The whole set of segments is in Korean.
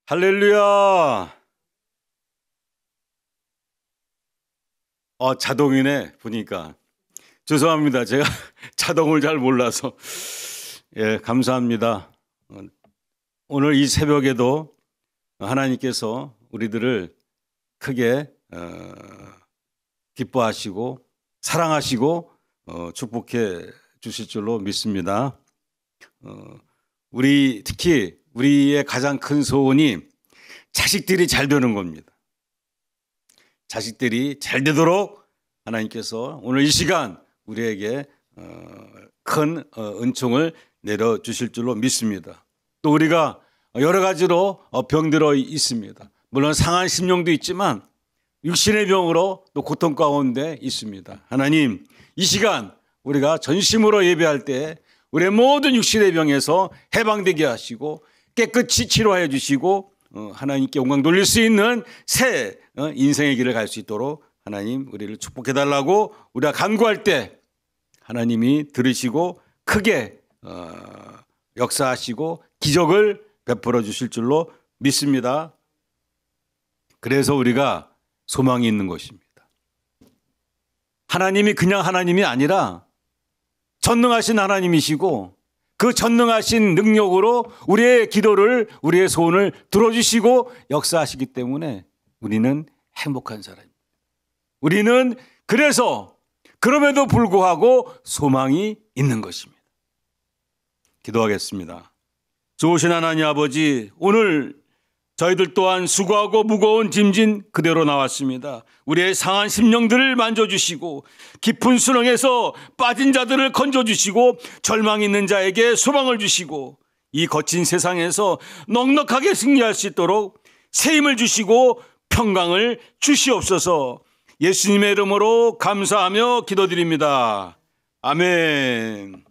할렐루야. 자동이네 보니까. 죄송합니다. 제가 자동을 잘 몰라서. 예, 감사합니다. 오늘 이 새벽에도 하나님께서 우리들을 크게 기뻐하시고 사랑하시고 축복해 주실 줄로 믿습니다. 특히 우리의 가장 큰 소원이 자식들이 잘 되는 겁니다. 자식들이 잘 되도록 하나님께서 오늘 이 시간 우리에게 큰 은총을 내려주실 줄로 믿습니다. 또 우리가 여러 가지로 병들어 있습니다. 물론 상한 심령도 있지만 육신의 병으로 또 고통 가운데 있습니다. 하나님, 이 시간 우리가 전심으로 예배할 때 우리의 모든 육신의 병에서 해방되게 하시고 깨끗이 치료하여 주시고 하나님께 영광 돌릴 수 있는 새 인생의 길을 갈 수 있도록 하나님 우리를 축복해 달라고 우리가 간구할 때 하나님이 들으시고 크게 역사하시고 기적을 베풀어 주실 줄로 믿습니다. 그래서 우리가 소망이 있는 것입니다. 하나님이 그냥 하나님이 아니라 전능하신 하나님이시고 그 전능하신 능력으로 우리의 기도를, 우리의 소원을 들어주시고 역사하시기 때문에 우리는 행복한 사람입니다. 우리는 그래서 그럼에도 불구하고 소망이 있는 것입니다. 기도하겠습니다. 좋으신 하나님 아버지, 오늘 저희들 또한 수고하고 무거운 짐진 그대로 나왔습니다. 우리의 상한 심령들을 만져주시고 깊은 수렁에서 빠진 자들을 건져주시고 절망 있는 자에게 소망을 주시고 이 거친 세상에서 넉넉하게 승리할 수 있도록 새 힘을 주시고 평강을 주시옵소서. 예수님의 이름으로 감사하며 기도드립니다. 아멘.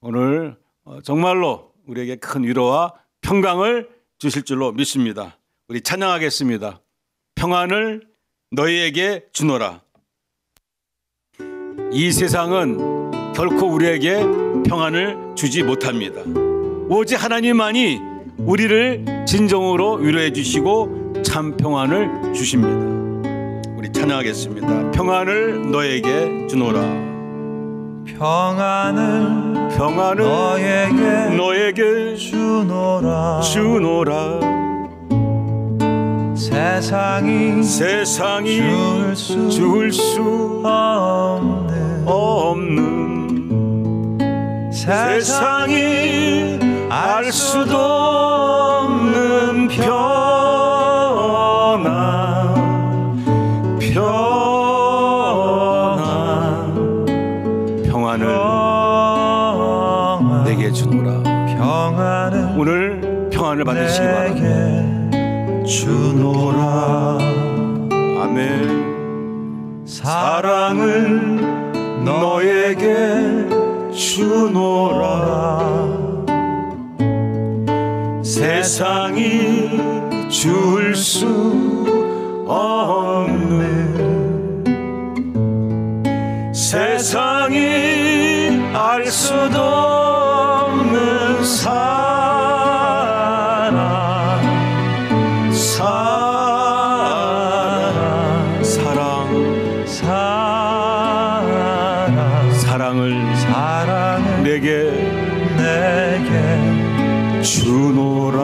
오늘 정말로 우리에게 큰 위로와 평강을 주실 줄로 믿습니다. 우리 찬양하겠습니다. 평안을 너희에게 주노라. 이 세상은 결코 우리에게 평안을 주지 못합니다. 오직 하나님만이 우리를 진정으로 위로해 주시고 참 평안을 주십니다. 우리 찬양하겠습니다. 평안을 너에게 주노라. 평안을 너에게 주노라. 세상이 줄 수 없는 세상이 알 수도 없는 평안을 내게 주노라. 오늘 평안을 받으시기 바랍니다. 주노라. 아멘. 사랑을 너에게 주노라. 세상이 줄 수 없는 세상이 알 수도 없는 사랑을 내게 주노라.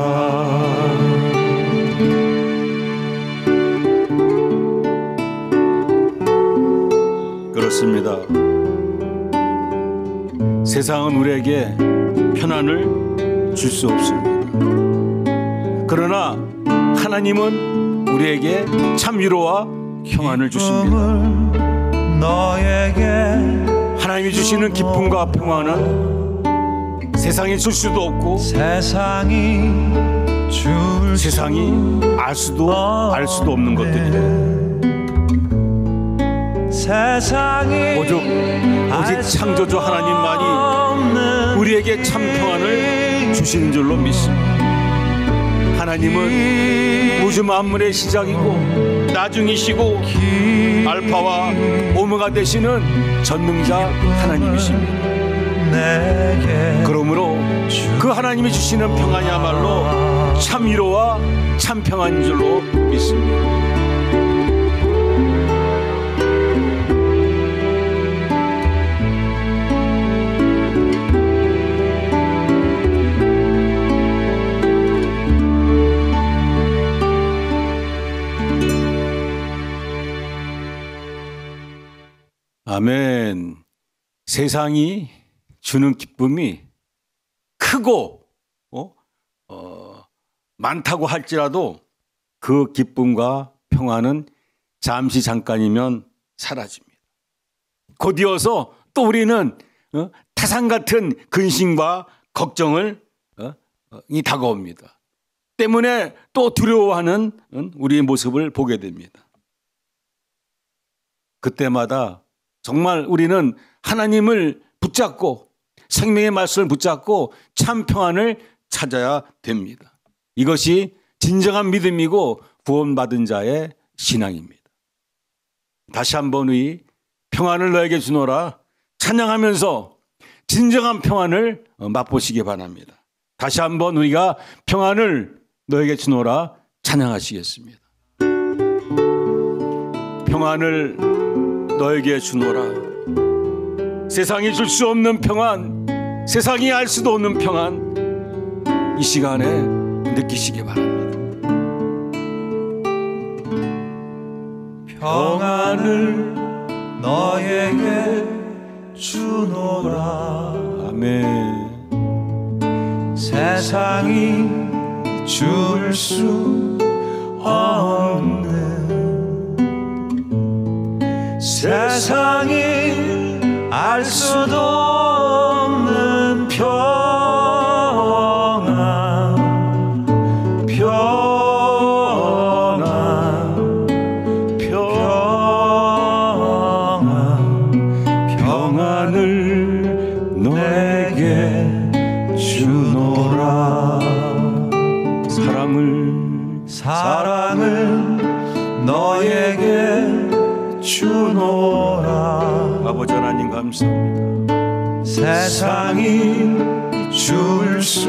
그렇습니다. 세상은 우리에게 평안을 줄 수 없습니다. 그러나 하나님은 우리에게 참 위로와 평안을 주십니다. 하나님이 주시는 기쁨과 평안은 세상이 줄 수도 없고 세상이 알 수도 없는 것들이에요. 오직 창조주 하나님만이 우리에게 참 평안을 주시는 줄로 믿습니다. 하나님은 우주 만물의 시작이고 나중이시고 알파와 오메가 되시는 전능자 하나님이십니다. 그러므로 그 하나님이 주시는 평안이야말로 참 위로와 참 평안인 줄로 믿습니다. 아멘. 세상이 주는 기쁨이 크고 많다고 할지라도 그 기쁨과 평안은 잠시 잠깐이면 사라집니다. 곧이어서 또 우리는 타산 같은 근심과 걱정을 다가옵니다. 때문에 또 두려워하는 우리의 모습을 보게 됩니다. 그때마다 정말 우리는 하나님을 붙잡고 생명의 말씀을 붙잡고 참 평안을 찾아야 됩니다. 이것이 진정한 믿음이고 구원받은 자의 신앙입니다. 다시 한번 이 평안을 너에게 주노라 찬양하면서 진정한 평안을 맛보시기 바랍니다. 다시 한번 우리가 평안을 너에게 주노라 찬양하시겠습니다. 평안을 너에게 주노라. 세상이 줄 수 없는 평안, 세상이 알 수도 없는 평안, 이 시간에 느끼시기 바랍니다. 평안을 너에게 주노라. 아멘. 세상이 줄 수 없는, 세상이 알 수도 없는 평안, 평안을 너에게 주노라. 사랑을 너에게 주노라. 아버지 하나님 감사합니다. 세상이 줄 수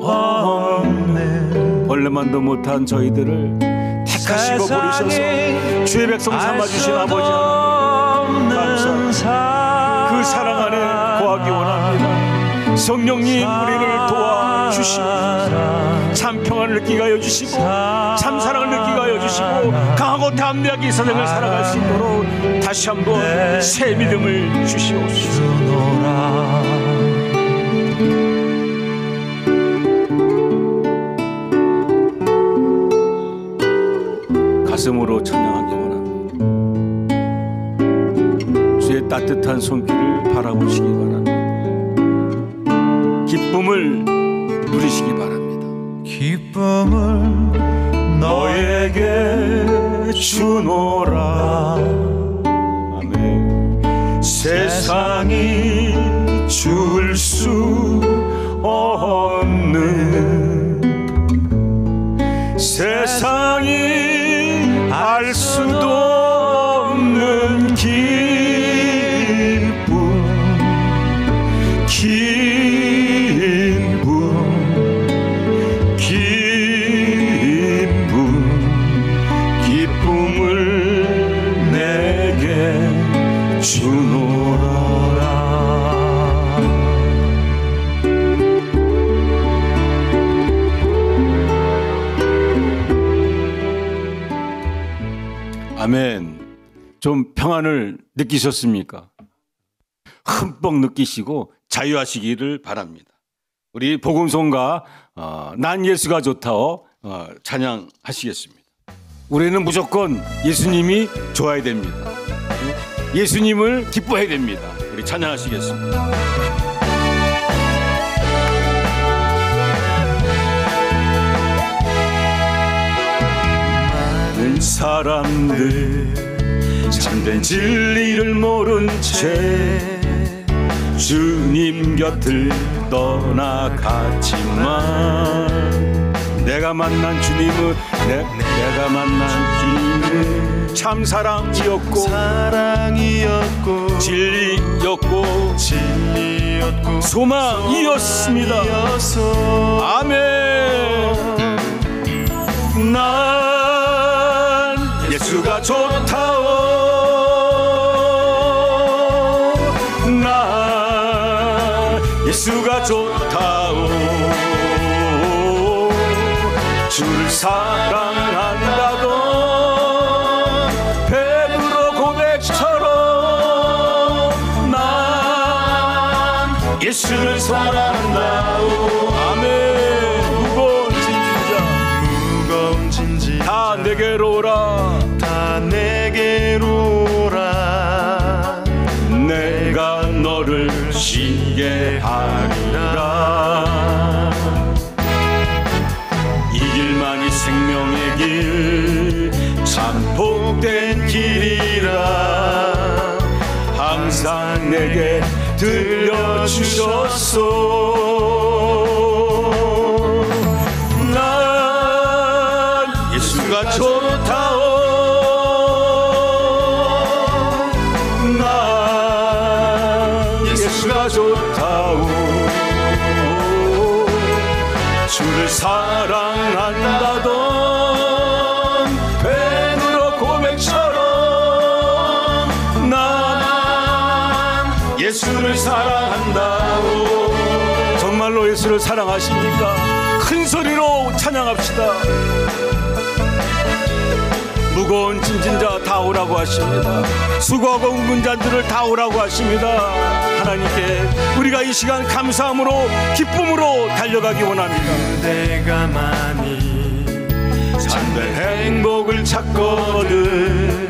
없는, 원래만도 못한 저희들을 택하시고 부르셔서 주의 백성 삼아주신 아버지 하나님 감사합니다. 그 사랑 안에 거하기 원합니다. 성령님 우리를 도와주시고 참 평안을 느끼게 하여 주시고 참 사랑을 느끼게 하여 주시고 강하고 담대하게 이 세상을 살아갈 수 있도록 다시 한번 새 믿음을 주시옵소서. 가슴으로 찬양하기 원합니다. 주의 따뜻한 손길을 바라보시기 바랍니다. 기쁨을 누리시기 바랍니다. 기쁨을 너에게 주노라. 아멘. 세상이 줄 수 없는, 세상이 알 수도 없는 기쁨을 내게 주노라. 아멘. 좀 평안을 느끼셨습니까? 흠뻑 느끼시고 자유하시기를 바랍니다. 우리 복음송가 난 예수가 좋다오 찬양하시겠습니다. 우리는 무조건 예수님이 좋아야 됩니다. 예수님을 기뻐해야 됩니다. 우리 찬양하시겠습니다. 많은 사람들 참된 진리를 모른 채 주님 곁을 떠나갔지만 내가 만난 주님은 참 사랑이었고 진리였고 소망이었습니다. 아멘. 예수가 좋다오. 나 예수가 좋다오. 주를 사랑한다던 베드로 고백처럼 난 예수를 사랑한다오. 아멘. 무거운 진지 다 내게로 오라. 다 내게로 오라. 내가 너를 쉬게 하리라. 이 길만이 생명의 길, 참 복된 길이라 항상 내게 들려주셨소. 난 예수가 좋다오. 난 예수가 좋다오. 주를 사랑한다던 베드로 고백처럼 난 예수를 사랑한다오. 정말로 예수를 사랑하십니까? 큰 소리로 찬양합시다. 무거운 짐진 자 다 오라고 하십니다. 수고하고 웅근 자들을 다 오라고 하십니다. 하나님께 우리가 이 시간 감사함으로 기쁨으로 달려가기 원합니다. 그대가 많이 참된 행복을 찾거든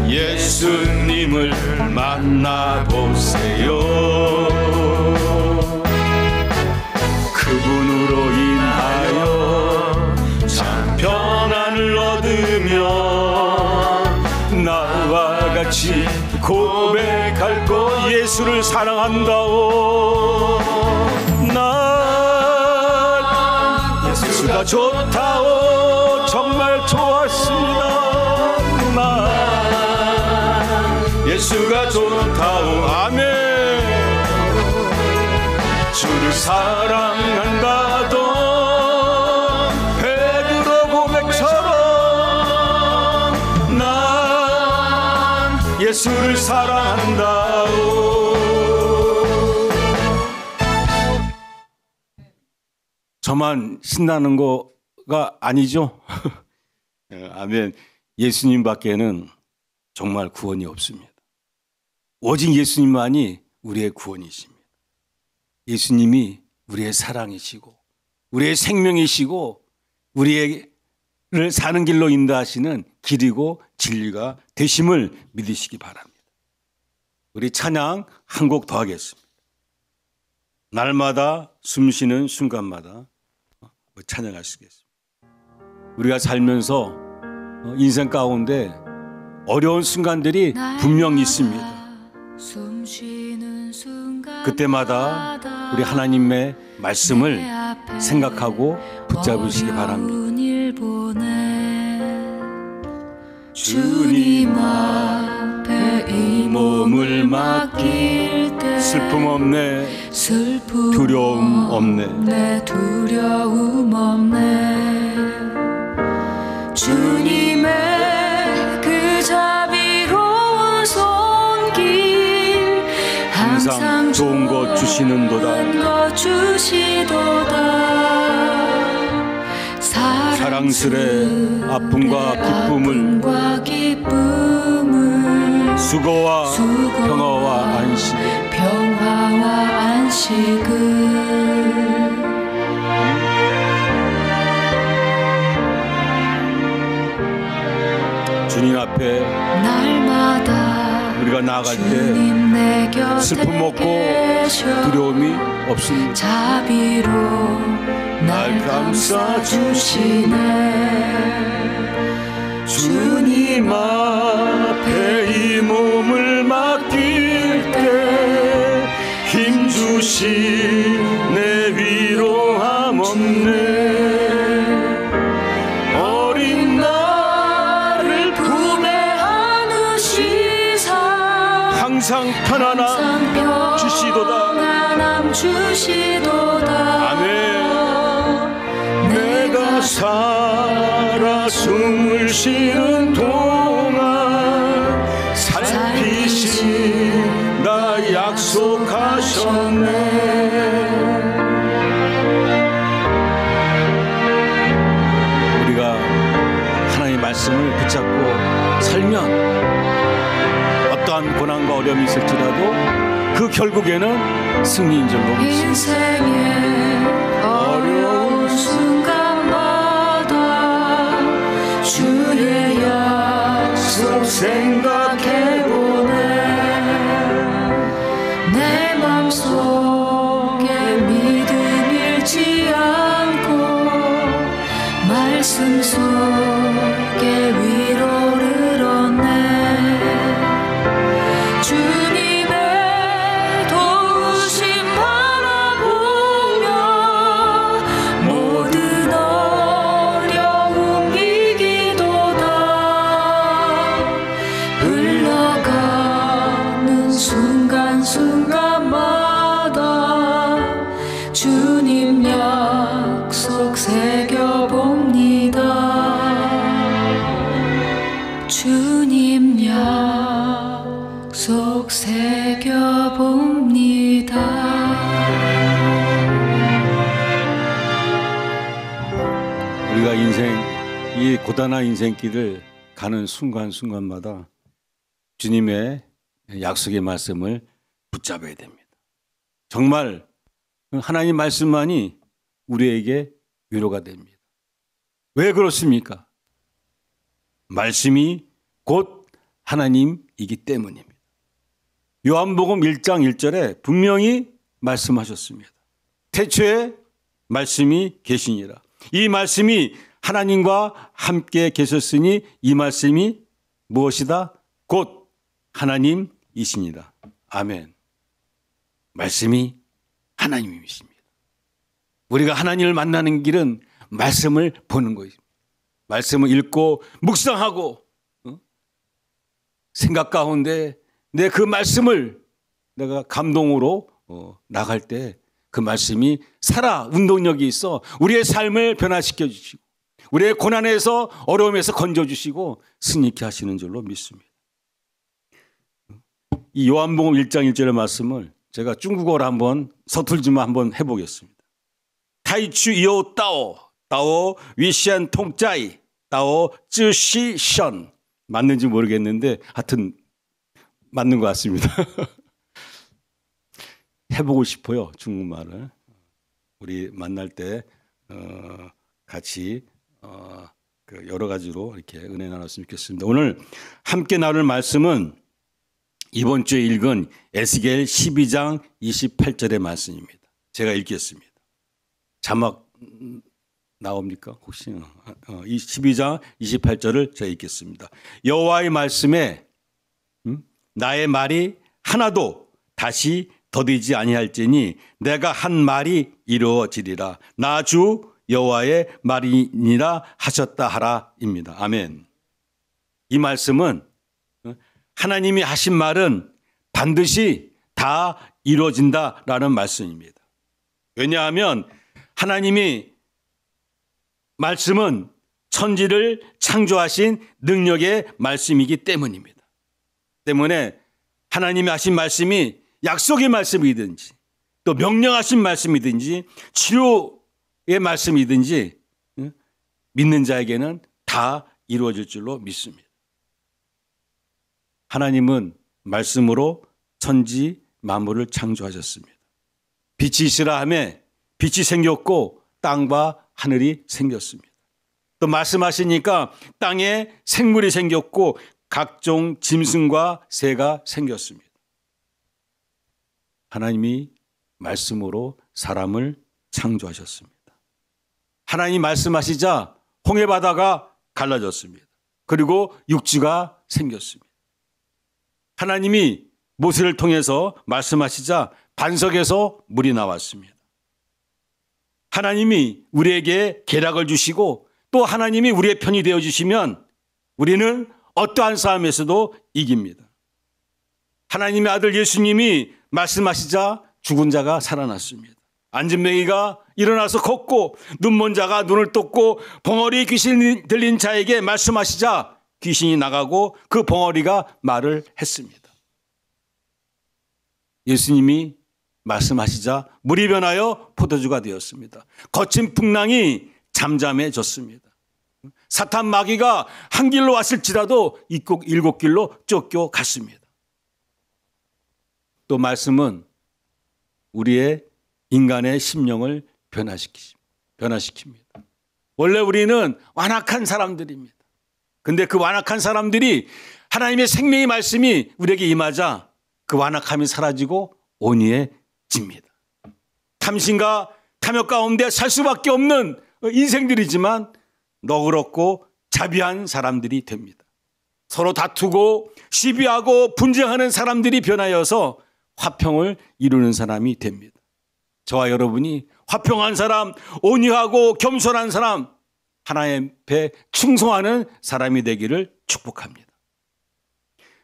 예수님을 만나보세요. 그분으로 인하여 참 평안을 얻으며 나와 같이 고백할 것. 예수를 사랑한다오. 난 예수가 좋다오. 정말 좋았습니다. 난 예수가 좋다오. 아멘. 주를 사랑한다던 베드로 고백처럼 난 예수를 사랑한다오. 저만 신나는 거가 아니죠? 아멘. 예수님 밖에는 정말 구원이 없습니다. 오직 예수님만이 우리의 구원이십니다. 예수님이 우리의 사랑이시고 우리의 생명이시고 우리를 사는 길로 인도하시는 길이고 진리가 되심을 믿으시기 바랍니다. 우리 찬양 한 곡 더 하겠습니다. 날마다 숨쉬는 순간마다 찬양하시겠습니다. 우리가 살면서 인생 가운데 어려운 순간들이 분명히 있습니다. 그때마다 우리 하나님의 말씀을 생각하고 붙잡으시기 바랍니다. 주님 앞에 이 몸을 맡길 때 슬픔 없네, 두려움 없네, 두려움 없네. 주님의 그 자비로운 손길 항상 좋은 것 주시는도다. 사랑스레 아픔과 기쁨을 수고와 평화와 안식을 주님 앞에 날마다 우리가 나아갈 때 슬픔 없고 두려움이 없습니다. 자비로 날 감싸주시네. 주님 앞에 이 몸을 맡길 때 힘주시네. 위로함 없네. 어린 나를 품에 안으시사 항상 편안함 주시도다. 아멘. 내가 사랑 내가 숨을 쉬는 동안 살피신다 약속하셨네. 말씀을 붙잡고 살면 어떠한 고난과 어려움이 있을지라도 그 결국에는 승리인 줄로 믿습니다. 인생의 어려운 순간마다 주의 약속 생각해보네. 내 맘속에 믿음 잃지 않고 말씀 속에 위로를 얻네. 주님의 도우심 바라보며 모든 어려움 이기도다. 흘러가는 순간순간마다 주님 약속 새겨봅니다. 주님 약속 새겨봅니다. 우리가 이 고단한 인생길을 가는 순간순간마다 주님의 약속의 말씀을 붙잡아야 됩니다. 정말 하나님 말씀만이 우리에게 위로가 됩니다. 왜 그렇습니까? 말씀이 곧 하나님이기 때문입니다. 요한복음 1장 1절에 분명히 말씀하셨습니다. 태초에 말씀이 계시니라. 이 말씀이 하나님과 함께 계셨으니 이 말씀이 무엇이다? 곧 하나님이시니라. 아멘. 말씀이 하나님이십니다. 우리가 하나님을 만나는 길은 말씀을 보는 것입니다. 말씀을 읽고 묵상하고 생각 가운데 내 그 말씀을 내가 감동으로 나갈 때 그 말씀이 살아 운동력이 있어 우리의 삶을 변화시켜 주시고 우리의 고난에서 어려움에서 건져주시고 승리케 하시는 줄로 믿습니다. 이 요한복음 1장 1절의 말씀을 제가 중국어로 한번 서툴지만 한번 해보겠습니다. 타이추 이오 따오 따오 위시안 통짜이 따오 쯔시션 맞는지 모르겠는데 하여튼 맞는 것 같습니다. 해보고 싶어요. 중국말을. 우리 만날 때 같이 여러 가지로 이렇게 은혜 나눴으면 좋겠습니다. 오늘 함께 나눌 말씀은 이번 주에 읽은 에스겔 12장 28절의 말씀입니다. 제가 읽겠습니다. 자막 나옵니까? 혹시 12장 28절을 제가 읽겠습니다. 여호와의 말씀에 나의 말이 하나도 다시 더디지 아니할지니 내가 한 말이 이루어지리라. 나 주 여호와의 말이니라 하셨다 하라입니다. 아멘. 이 말씀은 하나님이 하신 말은 반드시 다 이루어진다라는 말씀입니다. 왜냐하면 하나님이 말씀은 천지를 창조하신 능력의 말씀이기 때문입니다. 때문에 하나님이 하신 말씀이 약속의 말씀이든지 또 명령하신 말씀이든지 치료의 말씀이든지 믿는 자에게는 다 이루어질 줄로 믿습니다. 하나님은 말씀으로 천지 만물을 창조하셨습니다. 빛이 있으라 하매 빛이 생겼고 땅과 하늘이 생겼습니다. 또 말씀하시니까 땅에 생물이 생겼고 각종 짐승과 새가 생겼습니다. 하나님이 말씀으로 사람을 창조하셨습니다. 하나님이 말씀하시자 홍해바다가 갈라졌습니다. 그리고 육지가 생겼습니다. 하나님이 모세를 통해서 말씀하시자 반석에서 물이 나왔습니다. 하나님이 우리에게 계략을 주시고 또 하나님이 우리의 편이 되어주시면 우리는 어떠한 싸움에서도 이깁니다. 하나님의 아들 예수님이 말씀하시자 죽은 자가 살아났습니다. 앉은 맹이가 일어나서 걷고 눈먼 자가 눈을 떴고 벙어리 귀신 들린 자에게 말씀하시자 귀신이 나가고 그 벙어리가 말을 했습니다. 예수님이 말씀하시자 물이 변하여 포도주가 되었습니다. 거친 풍랑이 잠잠해졌습니다. 사탄 마귀가 한 길로 왔을지라도 일곱 길로 쫓겨갔습니다. 또 말씀은 우리의 인간의 심령을 변화시킵니다. 원래 우리는 완악한 사람들입니다. 근데 그 완악한 사람들이 하나님의 생명의 말씀이 우리에게 임하자 그 완악함이 사라지고 온유해집니다. 탐심과 탐욕 가운데 살 수밖에 없는 인생들이지만 너그럽고 자비한 사람들이 됩니다. 서로 다투고 시비하고 분쟁하는 사람들이 변하여서 화평을 이루는 사람이 됩니다. 저와 여러분이 화평한 사람, 온유하고 겸손한 사람, 하나님 앞에 충성하는 사람이 되기를 축복합니다.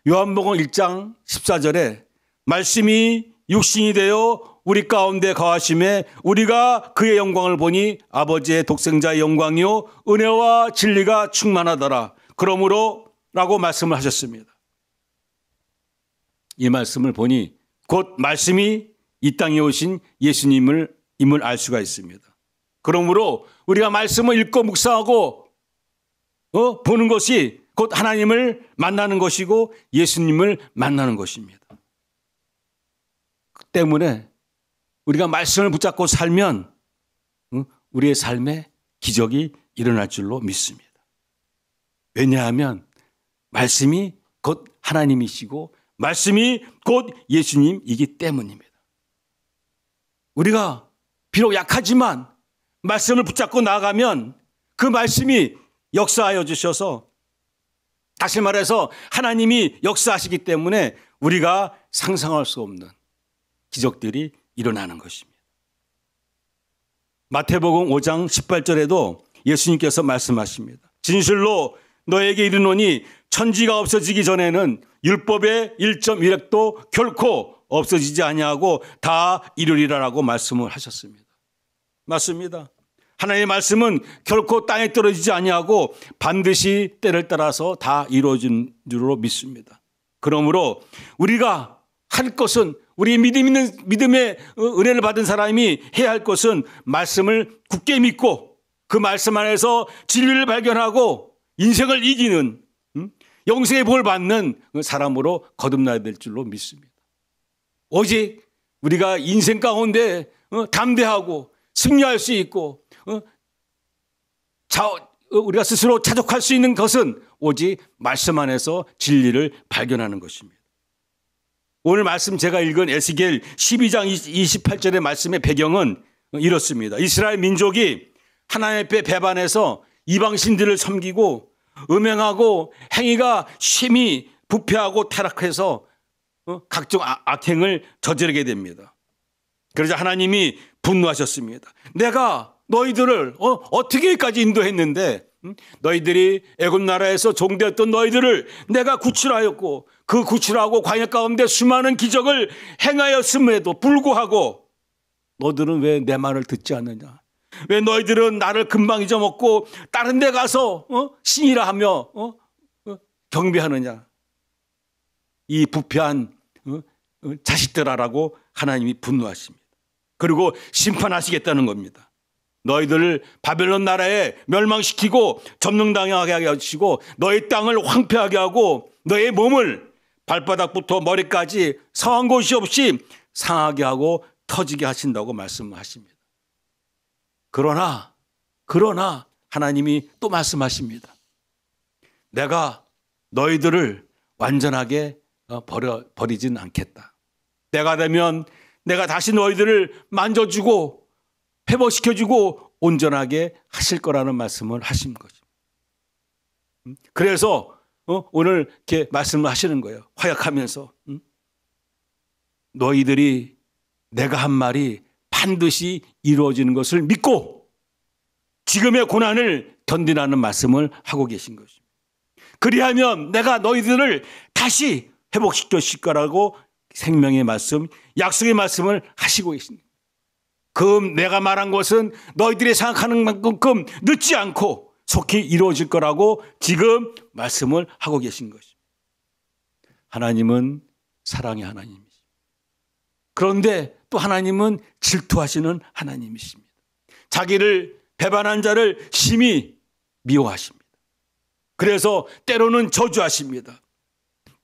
요한복음 1장 14절에 말씀이 육신이 되어 우리 가운데 거하심에 우리가 그의 영광을 보니 아버지의 독생자의 영광이요 은혜와 진리가 충만하더라. 그러므로 라고 말씀을 하셨습니다. 이 말씀을 보니 곧 말씀이 이 땅에 오신 예수님을 알 수가 있습니다. 그러므로 우리가 말씀을 읽고 묵상하고 보는 것이 곧 하나님을 만나는 것이고 예수님을 만나는 것입니다. 그 때문에 우리가 말씀을 붙잡고 살면 우리의 삶에 기적이 일어날 줄로 믿습니다. 왜냐하면 말씀이 곧 하나님이시고 말씀이 곧 예수님이기 때문입니다. 우리가 비록 약하지만 말씀을 붙잡고 나아가면 그 말씀이 역사하여 주셔서 다시 말해서 하나님이 역사하시기 때문에 우리가 상상할 수 없는 기적들이 일어나는 것입니다. 마태복음 5장 18절에도 예수님께서 말씀하십니다. 진실로 너에게 이르노니 천지가 없어지기 전에는 율법의 1.1획도 결코 없어지지 아니하고 다 이루리라라고 말씀을 하셨습니다. 맞습니다. 하나님의 말씀은 결코 땅에 떨어지지 아니하고 반드시 때를 따라서 다 이루어진 줄로 믿습니다. 그러므로 우리가 할 것은 우리 믿음의 은혜를 받은 사람이 해야 할 것은 말씀을 굳게 믿고 그 말씀 안에서 진리를 발견하고 인생을 이기는 영생의 복을 받는 사람으로 거듭나야 될 줄로 믿습니다. 오직 우리가 인생 가운데 담대하고 승리할 수 있고 우리가 스스로 자족할 수 있는 것은 오직 말씀 안에서 진리를 발견하는 것입니다. 오늘 말씀 제가 읽은 에스겔 12장 28절의 말씀의 배경은 이렇습니다. 이스라엘 민족이 하나님 앞에 배반해서 이방신들을 섬기고 음행하고 행위가 심히 부패하고 타락해서 각종 악행을 저지르게 됩니다. 그러자 하나님이 분노하셨습니다. 내가 너희들을 어떻게까지 인도했는데 너희들이 애굽 나라에서 종되었던 너희들을 내가 구출하였고 그 구출하고 광야 가운데 수많은 기적을 행하였음에도 불구하고 너희들은 왜 내 말을 듣지 않느냐? 왜 너희들은 나를 금방 잊어먹고 다른 데 가서 신이라 하며 경배하느냐? 이 부패한 자식들아라고 하나님이 분노하십니다. 그리고 심판하시겠다는 겁니다. 너희들을 바벨론 나라에 멸망시키고 점령당하게 하시고 너희 땅을 황폐하게 하고 너의 몸을 발바닥부터 머리까지 성한 곳이 없이 상하게 하고 터지게 하신다고 말씀하십니다. 그러나 하나님이 또 말씀하십니다. 내가 너희들을 완전하게 버리진 않겠다. 때가 되면 내가 다시 너희들을 만져주고 회복시켜주고 온전하게 하실 거라는 말씀을 하신 거죠. 그래서 오늘 이렇게 말씀을 하시는 거예요. 화약하면서 너희들이 내가 한 말이 반드시 이루어지는 것을 믿고 지금의 고난을 견디라는 말씀을 하고 계신 것입니다. 그리하면 내가 너희들을 다시 회복시켜 줄 거라고 생명의 말씀, 약속의 말씀을 하시고 계십니다. 내가 말한 것은 너희들이 생각하는 만큼 늦지 않고 속히 이루어질 거라고 지금 말씀을 하고 계신 것입니다. 하나님은 사랑의 하나님이십니다. 그런데 또 하나님은 질투하시는 하나님이십니다. 자기를 배반한 자를 심히 미워하십니다. 그래서 때로는 저주하십니다.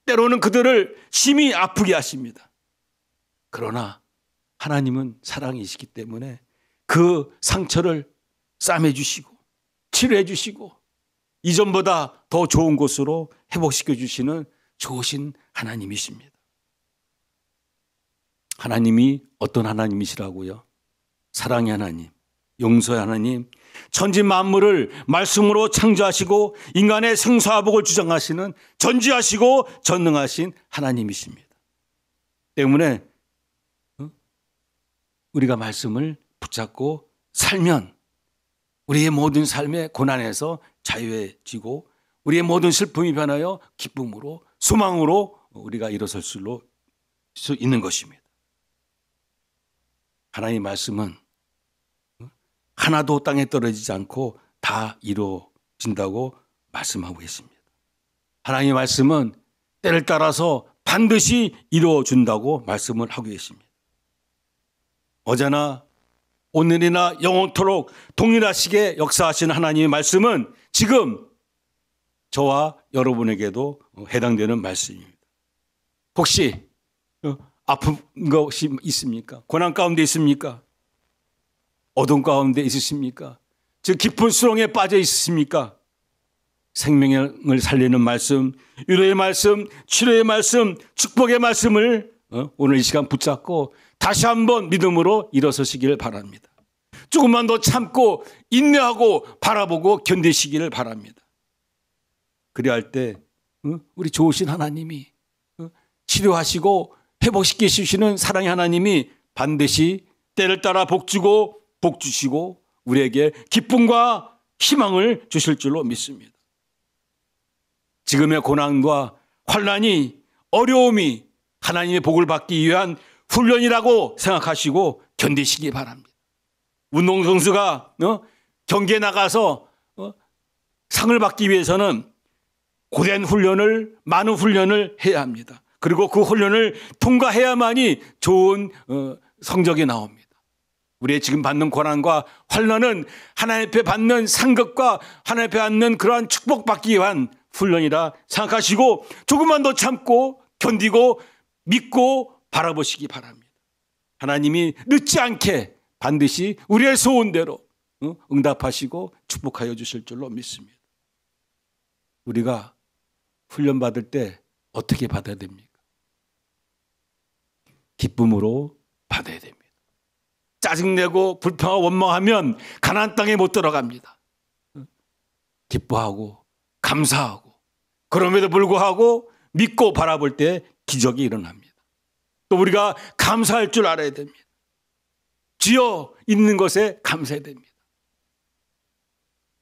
때로는 그들을 심히 아프게 하십니다. 그러나 하나님은 사랑이시기 때문에 그 상처를 싸매 주시고 치료해 주시고 이전보다 더 좋은 곳으로 회복시켜 주시는 좋으신 하나님이십니다. 하나님이 어떤 하나님이시라고요? 사랑의 하나님, 용서의 하나님, 천지 만물을 말씀으로 창조하시고 인간의 생사복을 주장하시는 전지하시고 전능하신 하나님이십니다. 때문에 우리가 말씀을 붙잡고 살면 우리의 모든 삶의 고난에서 자유해지고 우리의 모든 슬픔이 변하여 기쁨으로 소망으로 우리가 일어설 수 있는 것입니다. 하나님의 말씀은 하나도 땅에 떨어지지 않고 다 이루어진다고 말씀하고 계십니다. 하나님의 말씀은 때를 따라서 반드시 이루어준다고 말씀을 하고 계십니다. 어제나 오늘이나 영원토록 동일하시게 역사하시는 하나님의 말씀은 지금 저와 여러분에게도 해당되는 말씀입니다. 혹시 아픈 것이 있습니까? 고난 가운데 있습니까? 어둠 가운데 있으십니까? 즉 깊은 수렁에 빠져 있으십니까? 생명을 살리는 말씀, 위로의 말씀, 치료의 말씀, 축복의 말씀을 오늘 이 시간 붙잡고 다시 한번 믿음으로 일어서시기를 바랍니다. 조금만 더 참고 인내하고 바라보고 견디시기를 바랍니다. 그리할 때 우리 좋으신 하나님이 치료하시고 회복시키시는 사랑의 하나님이 반드시 때를 따라 복 주시고 우리에게 기쁨과 희망을 주실 줄로 믿습니다. 지금의 고난과 환난이 어려움이 하나님의 복을 받기 위한 훈련이라고 생각하시고 견디시기 바랍니다. 운동선수가 경기에 나가서 상을 받기 위해서는 고된 훈련을 많은 훈련을 해야 합니다. 그리고 그 훈련을 통과해야만이 좋은 성적이 나옵니다. 우리의 지금 받는 고난과 환난은 하나님 앞에 받는 상급과 하나님 앞에 받는 그러한 축복받기 위한 훈련이라 생각하시고 조금만 더 참고 견디고 믿고 바라보시기 바랍니다. 하나님이 늦지 않게 반드시 우리의 소원대로 응답하시고 축복하여 주실 줄로 믿습니다. 우리가 훈련받을 때 어떻게 받아야 됩니까? 기쁨으로 받아야 됩니다. 짜증내고 불평하고 원망하면 가나안 땅에 못 들어갑니다. 기뻐하고 감사하고 그럼에도 불구하고 믿고 바라볼 때 기적이 일어납니다. 또 우리가 감사할 줄 알아야 됩니다. 주여 있는 것에 감사해야 됩니다.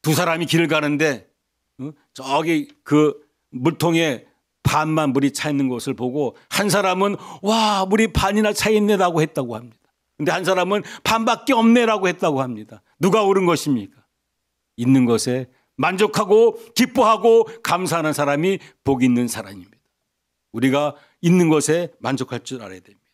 두 사람이 길을 가는데 저기 그 물통에 반만 물이 차 있는 것을 보고 한 사람은 와 물이 반이나 차 있네라고 했다고 합니다. 근데 한 사람은 반밖에 없네라고 했다고 합니다. 누가 옳은 것입니까? 있는 것에 만족하고 기뻐하고 감사하는 사람이 복 있는 사람입니다. 우리가 있는 것에 만족할 줄 알아야 됩니다.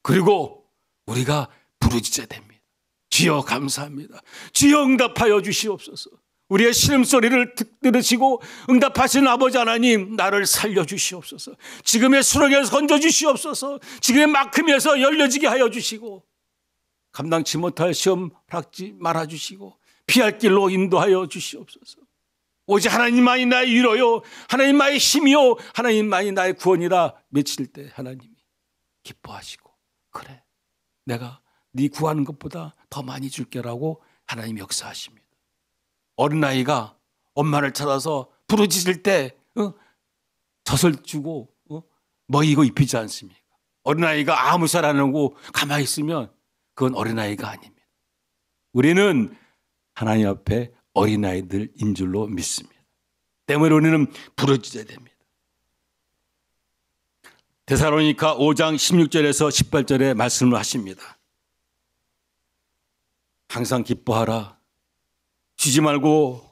그리고 우리가 부르짖어야 됩니다. 주여 감사합니다. 주여 응답하여 주시옵소서. 우리의 신음소리를 들으시고 응답하시는 아버지 하나님 나를 살려주시옵소서. 지금의 수렁에서 건져주시옵소서. 지금의 막힘에서 열려지게 하여 주시고 감당치 못할 시험 닥지 말아주시고 피할 길로 인도하여 주시옵소서. 오직 하나님만이 나의 위로요 하나님만의 힘이요 하나님만이 나의 구원이라 외칠 때 하나님이 기뻐하시고 그래 내가 네 구하는 것보다 더 많이 줄게라고 하나님이 역사하십니다. 어린아이가 엄마를 찾아서 부르짖을 때 젖을 주고 뭐 이거 입히지 않습니까? 어린아이가 아무 살 안 하고 가만히 있으면 그건 어린아이가 아닙니다. 우리는 하나님 앞에 어린아이들인 줄로 믿습니다. 때문에 우리는 부르짖어야 됩니다. 데살로니가 5장 16절에서 18절에 말씀을 하십니다. 항상 기뻐하라. 쉬지 말고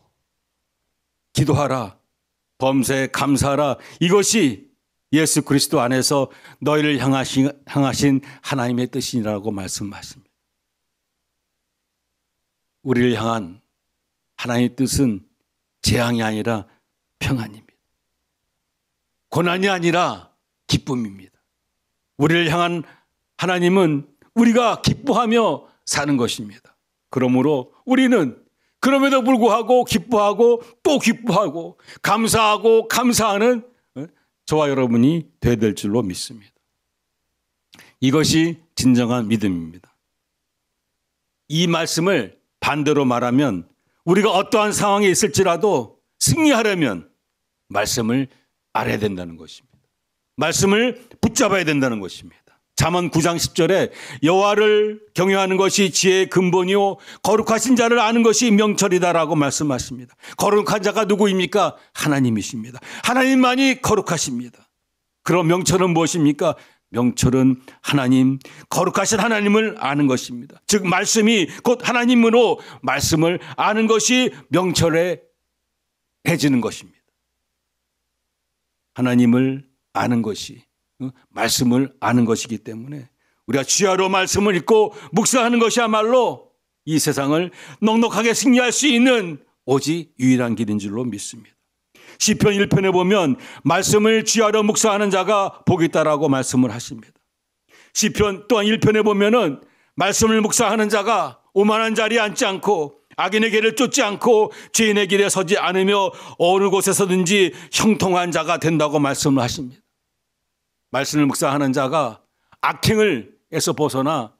기도하라. 범사에 감사하라. 이것이 예수 그리스도 안에서 너희를 향하신 하나님의 뜻이라고 말씀하십니다. 우리를 향한 하나님의 뜻은 재앙이 아니라 평안입니다. 고난이 아니라 기쁨입니다. 우리를 향한 하나님은 우리가 기뻐하며 사는 것입니다. 그러므로 우리는 그럼에도 불구하고 기뻐하고 또 기뻐하고 감사하고 감사하는 저와 여러분이 되어야 될 줄로 믿습니다. 이것이 진정한 믿음입니다. 이 말씀을 반대로 말하면 우리가 어떠한 상황에 있을지라도 승리하려면 말씀을 알아야 된다는 것입니다. 말씀을 붙잡아야 된다는 것입니다. 잠언 9장 10절에 여호와를 경외하는 것이 지혜의 근본이요 거룩하신 자를 아는 것이 명철이다라고 말씀하십니다. 거룩한 자가 누구입니까? 하나님이십니다. 하나님만이 거룩하십니다. 그럼 명철은 무엇입니까? 명철은 하나님, 거룩하신 하나님을 아는 것입니다. 즉 말씀이 곧 하나님으로 말씀을 아는 것이 명철해지는 것입니다. 하나님을 아는 것이 말씀을 아는 것이기 때문에 우리가 주야로 말씀을 읽고 묵상하는 것이야말로 이 세상을 넉넉하게 승리할 수 있는 오직 유일한 길인 줄로 믿습니다. 시편 1편에 보면 말씀을 주야로 묵상하는 자가 복이 있다라고 말씀을 하십니다. 시편 또한 1편에 보면은 말씀을 묵상하는 자가 오만한 자리에 앉지 않고 악인의 길을 쫓지 않고 죄인의 길에 서지 않으며 어느 곳에서든지 형통한 자가 된다고 말씀을 하십니다. 말씀을 묵상하는 자가 악행을에서 벗어나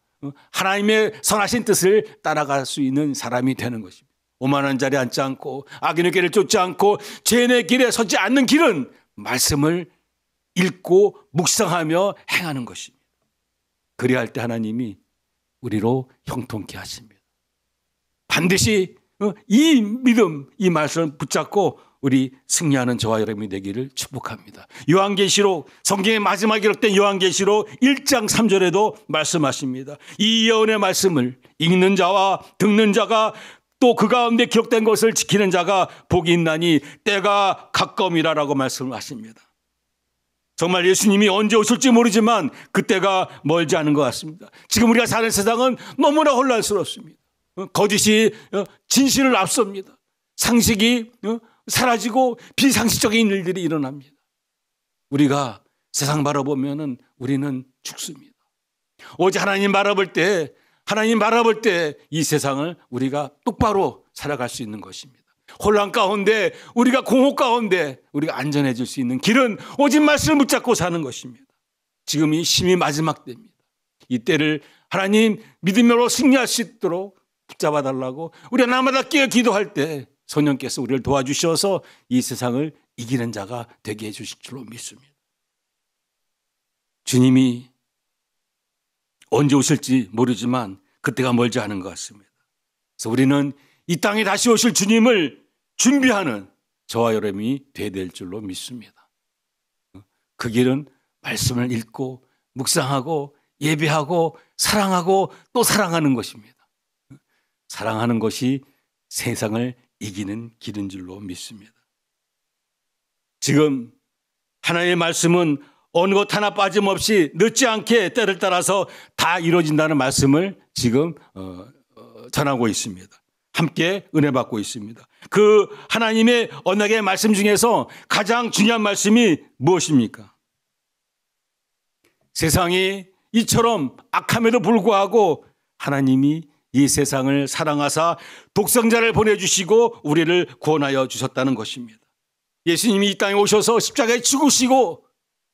하나님의 선하신 뜻을 따라갈 수 있는 사람이 되는 것입니다. 오만한 자리에 앉지 않고 악인의 길을 쫓지 않고 죄인의 길에 서지 않는 길은 말씀을 읽고 묵상하며 행하는 것입니다. 그리할 때 하나님이 우리로 형통케 하십니다. 반드시 이 믿음, 이 말씀을 붙잡고 우리 승리하는 저와 여러분이 되기를 축복합니다. 요한계시록, 성경의 마지막에 기록된 요한계시록 1장 3절에도 말씀하십니다. 이 예언의 말씀을 읽는 자와 듣는 자가 또 그 가운데 기록된 것을 지키는 자가 복이 있나니 때가 가까움이라라고 말씀을 하십니다. 정말 예수님이 언제 오실지 모르지만 그때가 멀지 않은 것 같습니다. 지금 우리가 사는 세상은 너무나 혼란스럽습니다. 거짓이 진실을 앞섭니다. 상식이 사라지고 비상식적인 일들이 일어납니다. 우리가 세상 바라보면은 우리는 죽습니다. 오직 하나님 바라볼 때 이 세상을 우리가 똑바로 살아갈 수 있는 것입니다. 혼란 가운데 우리가 공허 가운데 우리가 안전해질 수 있는 길은 오직 말씀을 붙잡고 사는 것입니다. 지금이 심히 마지막 때입니다. 이 때를 하나님 믿음으로 승리할 수 있도록 붙잡아 달라고 우리 하나마다 깨어 기도할 때 성령께서 우리를 도와주셔서 이 세상을 이기는 자가 되게 해주실 줄로 믿습니다. 주님이 언제 오실지 모르지만 그때가 멀지 않은 것 같습니다. 그래서 우리는 이 땅에 다시 오실 주님을 준비하는 저와 여러분이 되어야 될 줄로 믿습니다. 그 길은 말씀을 읽고 묵상하고 예배하고 사랑하고 또 사랑하는 것입니다. 사랑하는 것이 세상을 이기는 길인 줄로 믿습니다. 지금 하나님의 말씀은 어느 것 하나 빠짐없이 늦지 않게 때를 따라서 다 이루어진다는 말씀을 지금 전하고 있습니다. 함께 은혜 받고 있습니다. 그 하나님의 언약의 말씀 중에서 가장 중요한 말씀이 무엇입니까? 세상이 이처럼 악함에도 불구하고 하나님이 이 세상을 사랑하사 독생자를 보내주시고 우리를 구원하여 주셨다는 것입니다. 예수님이 이 땅에 오셔서 십자가에 죽으시고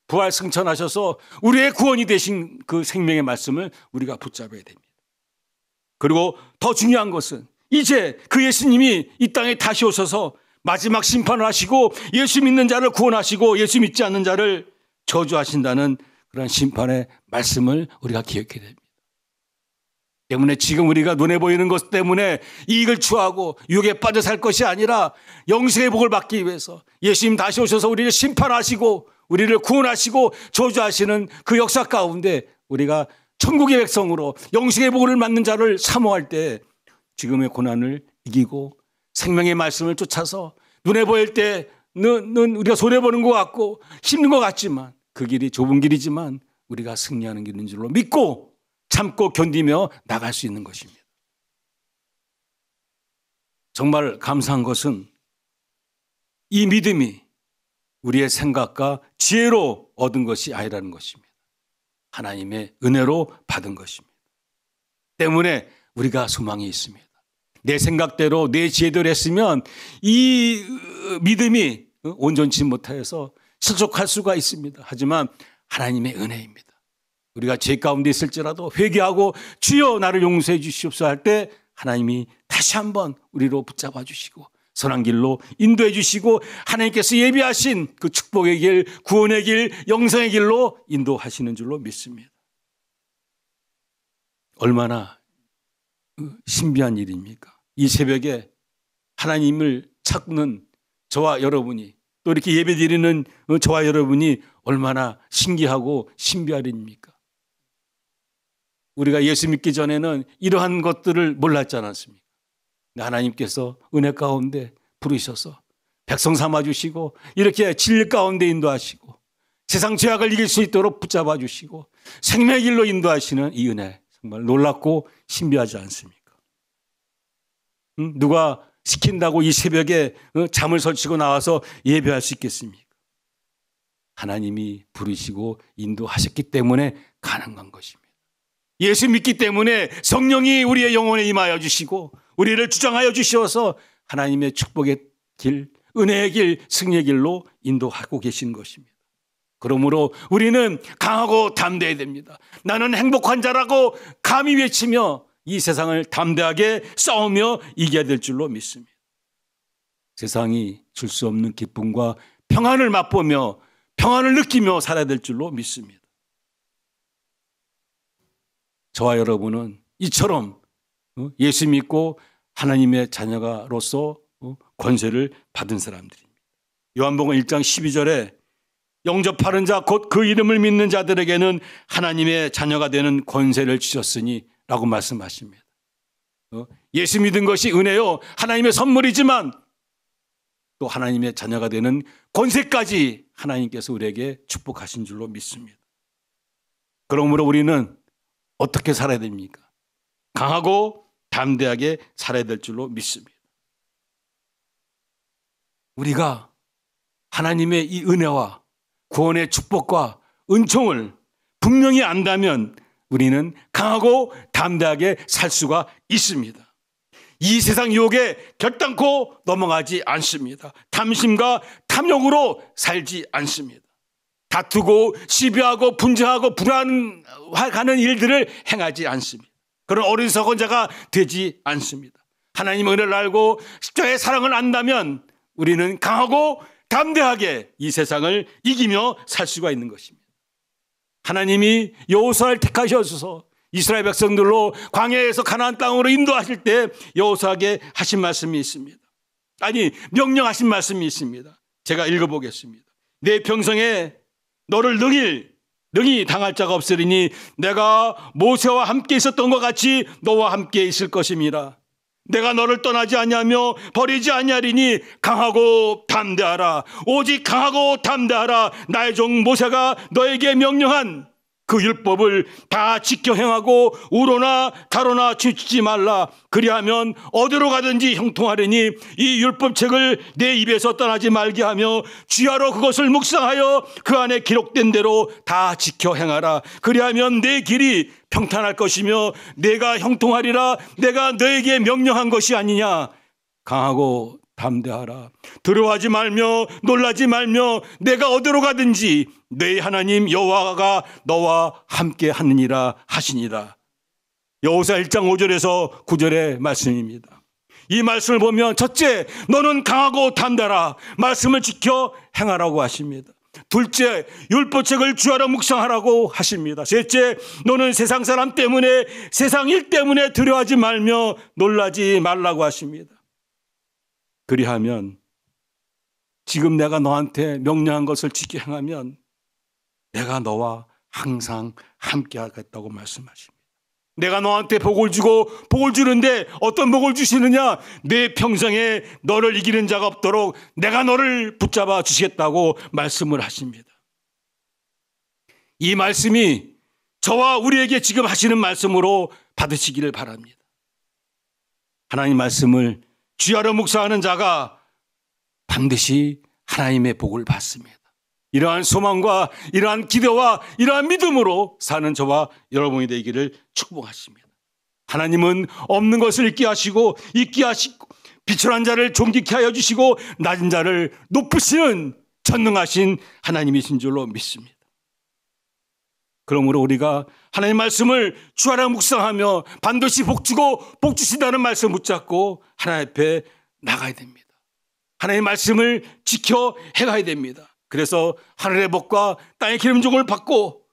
부활 승천하셔서 우리의 구원이 되신 그 생명의 말씀을 우리가 붙잡아야 됩니다. 그리고 더 중요한 것은 이제 그 예수님이 이 땅에 다시 오셔서 마지막 심판을 하시고 예수 믿는 자를 구원하시고 예수 믿지 않는 자를 저주하신다는 그런 심판의 말씀을 우리가 기억해야 됩니다. 때문에 지금 우리가 눈에 보이는 것 때문에 이익을 추구하고 유혹에 빠져 살 것이 아니라 영생의 복을 받기 위해서 예수님 다시 오셔서 우리를 심판하시고 우리를 구원하시고 저주하시는 그 역사 가운데 우리가 천국의 백성으로 영생의 복을 받는 자를 사모할 때 지금의 고난을 이기고 생명의 말씀을 쫓아서 눈에 보일 때는 우리가 손해보는 것 같고 힘든 것 같지만 그 길이 좁은 길이지만 우리가 승리하는 길인 줄로 믿고 참고 견디며 나갈 수 있는 것입니다. 정말 감사한 것은 이 믿음이 우리의 생각과 지혜로 얻은 것이 아니라는 것입니다. 하나님의 은혜로 받은 것입니다. 때문에 우리가 소망이 있습니다. 내 생각대로 내 지혜대로 했으면 이 믿음이 온전치 못해서 실족할 수가 있습니다. 하지만 하나님의 은혜입니다. 우리가 죄 가운데 있을지라도 회개하고 주여 나를 용서해 주시옵소서 할 때 하나님이 다시 한번 우리로 붙잡아 주시고 선한 길로 인도해 주시고 하나님께서 예비하신 그 축복의 길, 구원의 길, 영생의 길로 인도하시는 줄로 믿습니다. 얼마나 신비한 일입니까? 이 새벽에 하나님을 찾는 저와 여러분이 또 이렇게 예배드리는 저와 여러분이 얼마나 신기하고 신비한 일입니까? 우리가 예수 믿기 전에는 이러한 것들을 몰랐지 않았습니까? 하나님께서 은혜 가운데 부르셔서 백성 삼아주시고 이렇게 진리 가운데 인도하시고 세상 죄악을 이길 수 있도록 붙잡아 주시고 생명의 길로 인도하시는 이 은혜 정말 놀랍고 신비하지 않습니까? 누가 시킨다고 이 새벽에 잠을 설치고 나와서 예배할 수 있겠습니까? 하나님이 부르시고 인도하셨기 때문에 가능한 것입니다. 예수 믿기 때문에 성령이 우리의 영혼에 임하여 주시고 우리를 주장하여 주셔서 하나님의 축복의 길, 은혜의 길, 승리의 길로 인도하고 계신 것입니다. 그러므로 우리는 강하고 담대해야 됩니다. 나는 행복한 자라고 감히 외치며 이 세상을 담대하게 싸우며 이겨야 될 줄로 믿습니다. 세상이 줄 수 없는 기쁨과 평안을 맛보며 평안을 느끼며 살아야 될 줄로 믿습니다. 저와 여러분은 이처럼 예수 믿고 하나님의 자녀가로서 권세를 받은 사람들입니다. 요한복음 1장 12절에 영접하는 자 곧 그 이름을 믿는 자들에게는 하나님의 자녀가 되는 권세를 주셨으니 라고 말씀하십니다. 예수 믿은 것이 은혜요 하나님의 선물이지만 또 하나님의 자녀가 되는 권세까지 하나님께서 우리에게 축복하신 줄로 믿습니다. 그러므로 우리는 어떻게 살아야 됩니까? 강하고 담대하게 살아야 될 줄로 믿습니다. 우리가 하나님의 이 은혜와 구원의 축복과 은총을 분명히 안다면 우리는 강하고 담대하게 살 수가 있습니다. 이 세상 유혹에 결단코 넘어가지 않습니다. 탐심과 탐욕으로 살지 않습니다. 다투고 시비하고 분쟁하고 불안하는 일들을 행하지 않습니다. 그런 어리석은 자가 되지 않습니다. 하나님의 은혜를 알고 십자가의 사랑을 안다면 우리는 강하고 담대하게 이 세상을 이기며 살 수가 있는 것입니다. 하나님이 여호수아를 택하셔서 이스라엘 백성들로 광야에서 가나안 땅으로 인도하실 때 여호수아에게 하신 말씀이 있습니다. 아니 명령하신 말씀이 있습니다. 제가 읽어보겠습니다. 내 평생에 너를 능히 당할 자가 없으리니 내가 모세와 함께 있었던 것 같이 너와 함께 있을 것임이라. 내가 너를 떠나지 아니하며 버리지 아니하리니 강하고 담대하라. 오직 강하고 담대하라. 나의 종 모세가 너에게 명령한 그 율법을 다 지켜 행하고 우로나 가로나 치지 말라. 그리하면 어디로 가든지 형통하리니 이 율법책을 내 입에서 떠나지 말게 하며 주야로 그것을 묵상하여 그 안에 기록된 대로 다 지켜 행하라. 그리하면 내 길이 평탄할 것이며 내가 형통하리라. 내가 너에게 명령한 것이 아니냐. 강하고 담대하라. 두려워하지 말며 놀라지 말며 내가 어디로 가든지 내 하나님 여호와가 너와 함께 하느니라 하시니라. 여호수아 1장 5절에서 9절의 말씀입니다. 이 말씀을 보면 첫째, 너는 강하고 담대하라. 말씀을 지켜 행하라고 하십니다. 둘째, 율법책을 주야로 묵상하라고 하십니다. 셋째, 너는 세상 사람 때문에 세상 일 때문에 두려워하지 말며 놀라지 말라고 하십니다. 그리하면 지금 내가 너한테 명령한 것을 지켜 행하면 내가 너와 항상 함께 하겠다고 말씀하십니다. 내가 너한테 복을 주고 복을 주는데 어떤 복을 주시느냐? 내 평생에 너를 이기는 자가 없도록 내가 너를 붙잡아 주시겠다고 말씀을 하십니다. 이 말씀이 저와 우리에게 지금 하시는 말씀으로 받으시기를 바랍니다. 하나님 말씀을 주야로 묵상하는 자가 반드시 하나님의 복을 받습니다. 이러한 소망과 이러한 기대와 이러한 믿음으로 사는 저와 여러분이 되기를 축복하십니다. 하나님은 없는 것을 있게 하시고 비천한 자를 존귀케 하여 주시고 낮은 자를 높으시는 전능하신 하나님이신 줄로 믿습니다. 그러므로 우리가 하나님 말씀을 주하나 묵상하며 반드시 복주고 복주신다는 말씀 붙잡고 하나님 앞에 나가야 됩니다. 하나님의 말씀을 지켜 행해야 됩니다. 그래서 하늘의 복과 땅의 기름종을 받고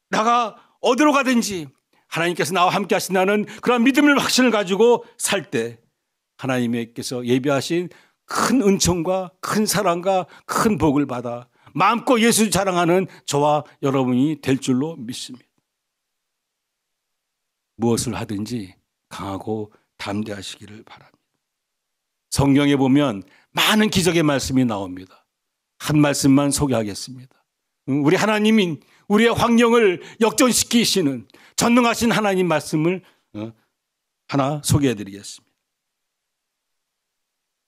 나가 어디로 가든지 하나님께서 나와 함께 하신다는 그런 믿음을 확신을 가지고 살 때 하나님께서 예비하신 큰 은총과 큰 사랑과 큰 복을 받아 마음껏 예수 자랑하는 저와 여러분이 될 줄로 믿습니다. 무엇을 하든지 강하고 담대하시기를 바랍니다. 성경에 보면 많은 기적의 말씀이 나옵니다. 한 말씀만 소개하겠습니다. 우리 하나님인 우리의 환경을 역전시키시는 전능하신 하나님 말씀을 하나 소개해드리겠습니다.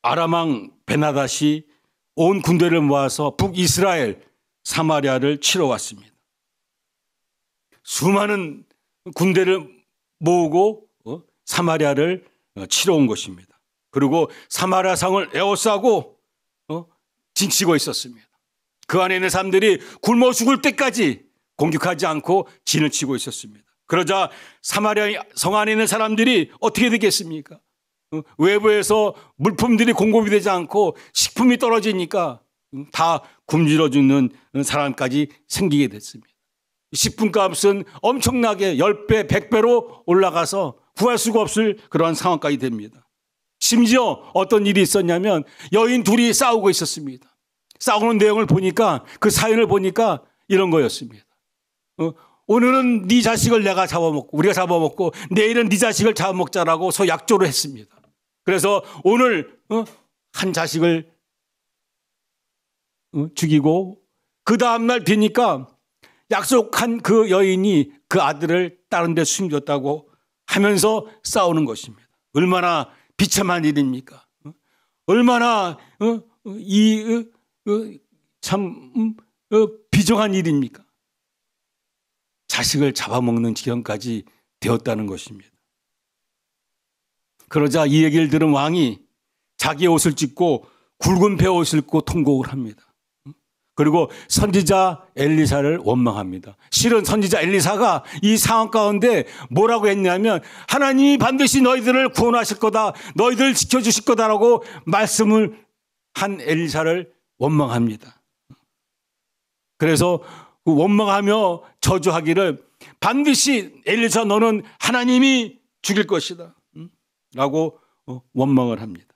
아람 왕 베나닷이 온 군대를 모아서 북이스라엘 사마리아를 치러 왔습니다. 수많은 군대를 모으고 사마리아를 치러 온 것입니다. 그리고 사마리아 성을 에워싸고 진치고 있었습니다. 그 안에 있는 사람들이 굶어 죽을 때까지 공격하지 않고 진을 치고 있었습니다. 그러자 사마리아 성 안에 있는 사람들이 어떻게 되겠습니까? 외부에서 물품들이 공급이 되지 않고 식품이 떨어지니까 다 굶주려 죽는 사람까지 생기게 됐습니다. 식품값은 엄청나게 10배, 100배로 올라가서 구할 수가 없을 그러한 상황까지 됩니다. 심지어 어떤 일이 있었냐면 여인 둘이 싸우고 있었습니다. 싸우는 내용을 보니까 그 사연을 보니까 이런 거였습니다. 오늘은 네 자식을 내가 잡아먹고 우리가 잡아먹고 내일은 네 자식을 잡아먹자라고 약조를 했습니다. 그래서 오늘 한 자식을 죽이고 그 다음날 되니까 약속한 그 여인이 그 아들을 다른 데 숨겼다고 하면서 싸우는 것입니다. 얼마나 비참한 일입니까? 얼마나 참 비정한 일입니까? 자식을 잡아먹는 지경까지 되었다는 것입니다. 그러자 이 얘기를 들은 왕이 자기의 옷을 찢고 굵은 베옷을 입고 통곡을 합니다. 그리고 선지자 엘리사를 원망합니다. 실은 선지자 엘리사가 이 상황 가운데 뭐라고 했냐면 하나님이 반드시 너희들을 구원하실 거다. 너희들을 지켜주실 거다라고 말씀을 한 엘리사를 원망합니다. 그래서 원망하며 저주하기를 반드시 엘리사 너는 하나님이 죽일 것이다 라고 원망을 합니다.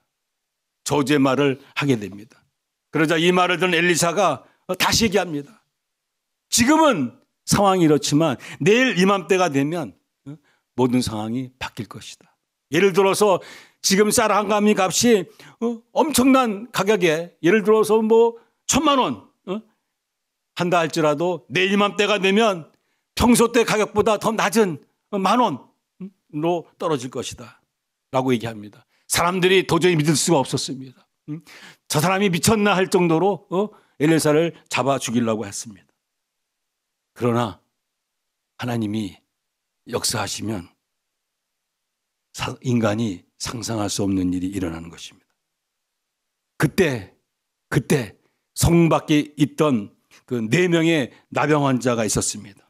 저주의 말을 하게 됩니다. 그러자 이 말을 들은 엘리사가 다시 얘기합니다. 지금은 상황이 이렇지만 내일 이맘때가 되면 모든 상황이 바뀔 것이다. 예를 들어서 지금 쌀 한 가미 값이 엄청난 가격에 예를 들어서 1,000만 원 한다 할지라도 내일 이맘때가 되면 평소 때 가격보다 더 낮은 10,000원으로 떨어질 것이다 라고 얘기합니다. 사람들이 도저히 믿을 수가 없었습니다. 저 사람이 미쳤나 할 정도로 엘리사를 잡아 죽이려고 했습니다. 그러나 하나님이 역사하시면 인간이 상상할 수 없는 일이 일어나는 것입니다. 그때 성 밖에 있던 그 4명의 나병 환자가 있었습니다.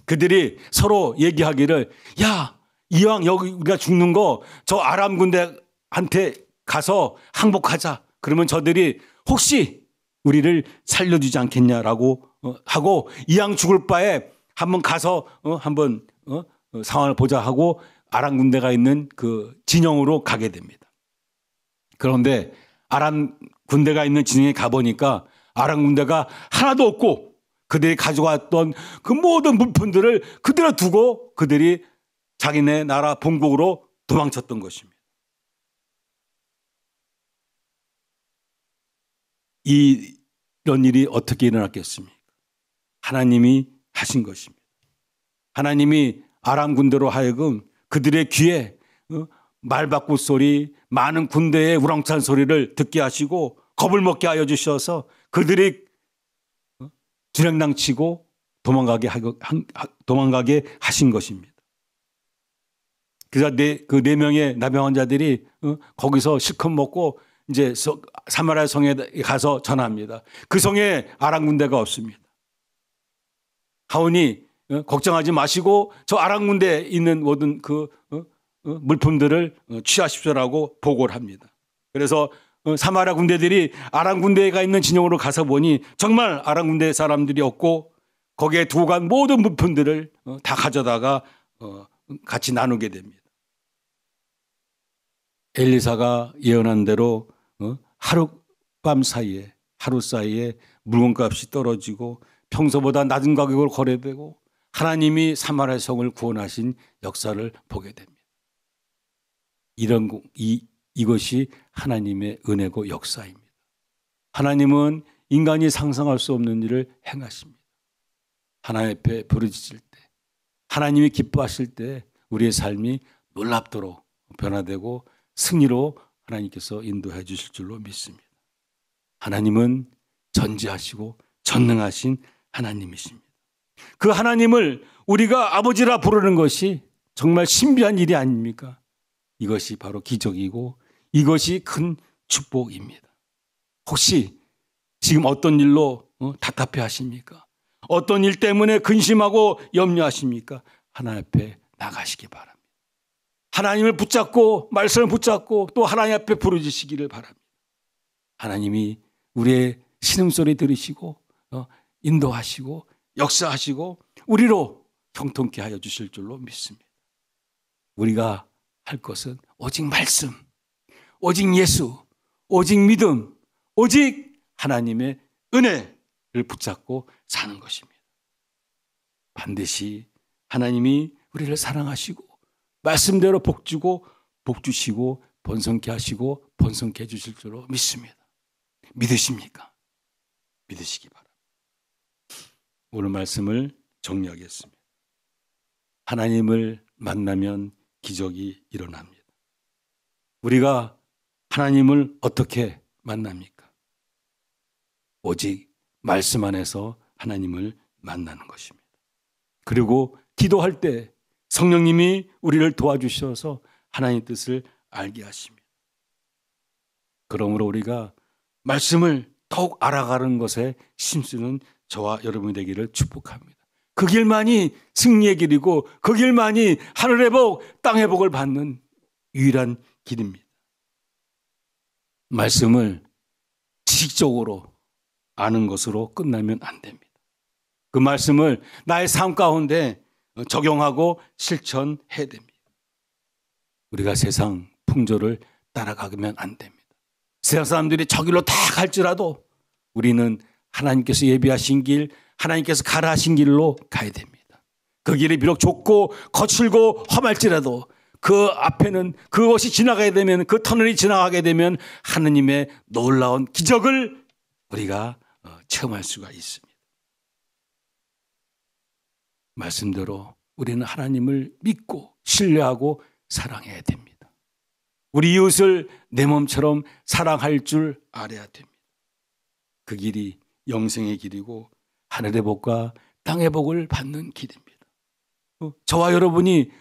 그들이 서로 얘기하기를 야 이왕 여기 우리가 죽는 거 저 아람 군대한테 가서 항복하자. 그러면 저들이 혹시 우리를 살려주지 않겠냐라고 하고 이왕 죽을 바에 한번 가서 한번 상황을 보자 하고 아람 군대가 있는 그 진영으로 가게 됩니다. 그런데 아람 군대가 있는 진영에 가보니까 아람 군대가 하나도 없고 그들이 가져왔던 그 모든 물품들을 그대로 두고 그들이 자기네 나라 본국으로 도망쳤던 것입니다. 이런 일이 어떻게 일어났겠습니까? 하나님이 하신 것입니다. 하나님이 아람 군대로 하여금 그들의 귀에 말바꾸 소리, 많은 군대의 우렁찬 소리를 듣게 하시고 겁을 먹게 하여 주셔서 그들이 주랭랑치고 도망가게 하신 것입니다. 그래서 그 네 명의 나병 환자들이 거기서 실컷 먹고 이제 사마리아 성에 가서 전합니다. 그 성에 아람 군대가 없습니다. 하오니 걱정하지 마시고 저 아람 군대에 있는 모든 그 물품들을 취하십시오라고 보고를 합니다. 그래서 사마리아 군대들이 아람 군대가 있는 진영으로 가서 보니 정말 아람 군대 사람들이 없고 거기에 두고 간 모든 물품들을 다 가져다가 같이 나누게 됩니다. 엘리사가 예언한 대로 하루 사이에 물건값이 떨어지고 평소보다 낮은 가격으로 거래되고 하나님이 사마리아 성을 구원하신 역사를 보게 됩니다. 이것이 하나님의 은혜고 역사입니다. 하나님은 인간이 상상할 수 없는 일을 행하십니다. 하나님 앞에 부르짖을 때, 하나님이 기뻐하실 때 우리의 삶이 놀랍도록 변화되고 승리로 하나님께서 인도해 주실 줄로 믿습니다. 하나님은 전지하시고 전능하신 하나님이십니다. 그 하나님을 우리가 아버지라 부르는 것이 정말 신비한 일이 아닙니까? 이것이 바로 기적이고 이것이 큰 축복입니다. 혹시 지금 어떤 일로 답답해 하십니까? 어떤 일 때문에 근심하고 염려하십니까? 하나님 앞에 나가시기 바랍니다. 하나님을 붙잡고 말씀을 붙잡고 또 하나님 앞에 부르짖으시기를 바랍니다. 하나님이 우리의 신음소리 들으시고 인도하시고 역사하시고 우리로 형통케 하여 주실 줄로 믿습니다. 우리가 할 것은 오직 말씀, 오직 예수, 오직 믿음, 오직 하나님의 은혜를 붙잡고 사는 것입니다. 반드시 하나님이 우리를 사랑하시고 말씀대로 복주고 복주시고 번성케 하시고 번성케 해주실 줄로 믿습니다. 믿으십니까? 믿으시기 바랍니다. 오늘 말씀을 정리하겠습니다. 하나님을 만나면 기적이 일어납니다. 우리가 하나님을 어떻게 만납니까? 오직 말씀 안에서 하나님을 만나는 것입니다. 그리고 기도할 때 성령님이 우리를 도와주셔서 하나님의 뜻을 알게 하십니다. 그러므로 우리가 말씀을 더욱 알아가는 것에 힘쓰는 저와 여러분이 되기를 축복합니다. 그 길만이 승리의 길이고 그 길만이 하늘의 복, 땅의 복을 받는 유일한 길입니다. 말씀을 지식적으로 아는 것으로 끝나면 안 됩니다. 그 말씀을 나의 삶 가운데 적용하고 실천해야 됩니다. 우리가 세상 풍조를 따라가면 안 됩니다. 세상 사람들이 저 길로 다 갈지라도 우리는 하나님께서 예비하신 길, 하나님께서 가라 하신 길로 가야 됩니다. 그 길이 비록 좁고 거칠고 험할지라도 그 앞에는 그것이 지나가게 되면 그 터널이 지나가게 되면 하나님의 놀라운 기적을 우리가 체험할 수가 있습니다. 말씀대로 우리는 하나님을 믿고 신뢰하고 사랑해야 됩니다. 우리 이웃을 내 몸처럼 사랑할 줄 알아야 됩니다. 그 길이 영생의 길이고 하늘의 복과 땅의 복을 받는 길입니다. 저와 여러분이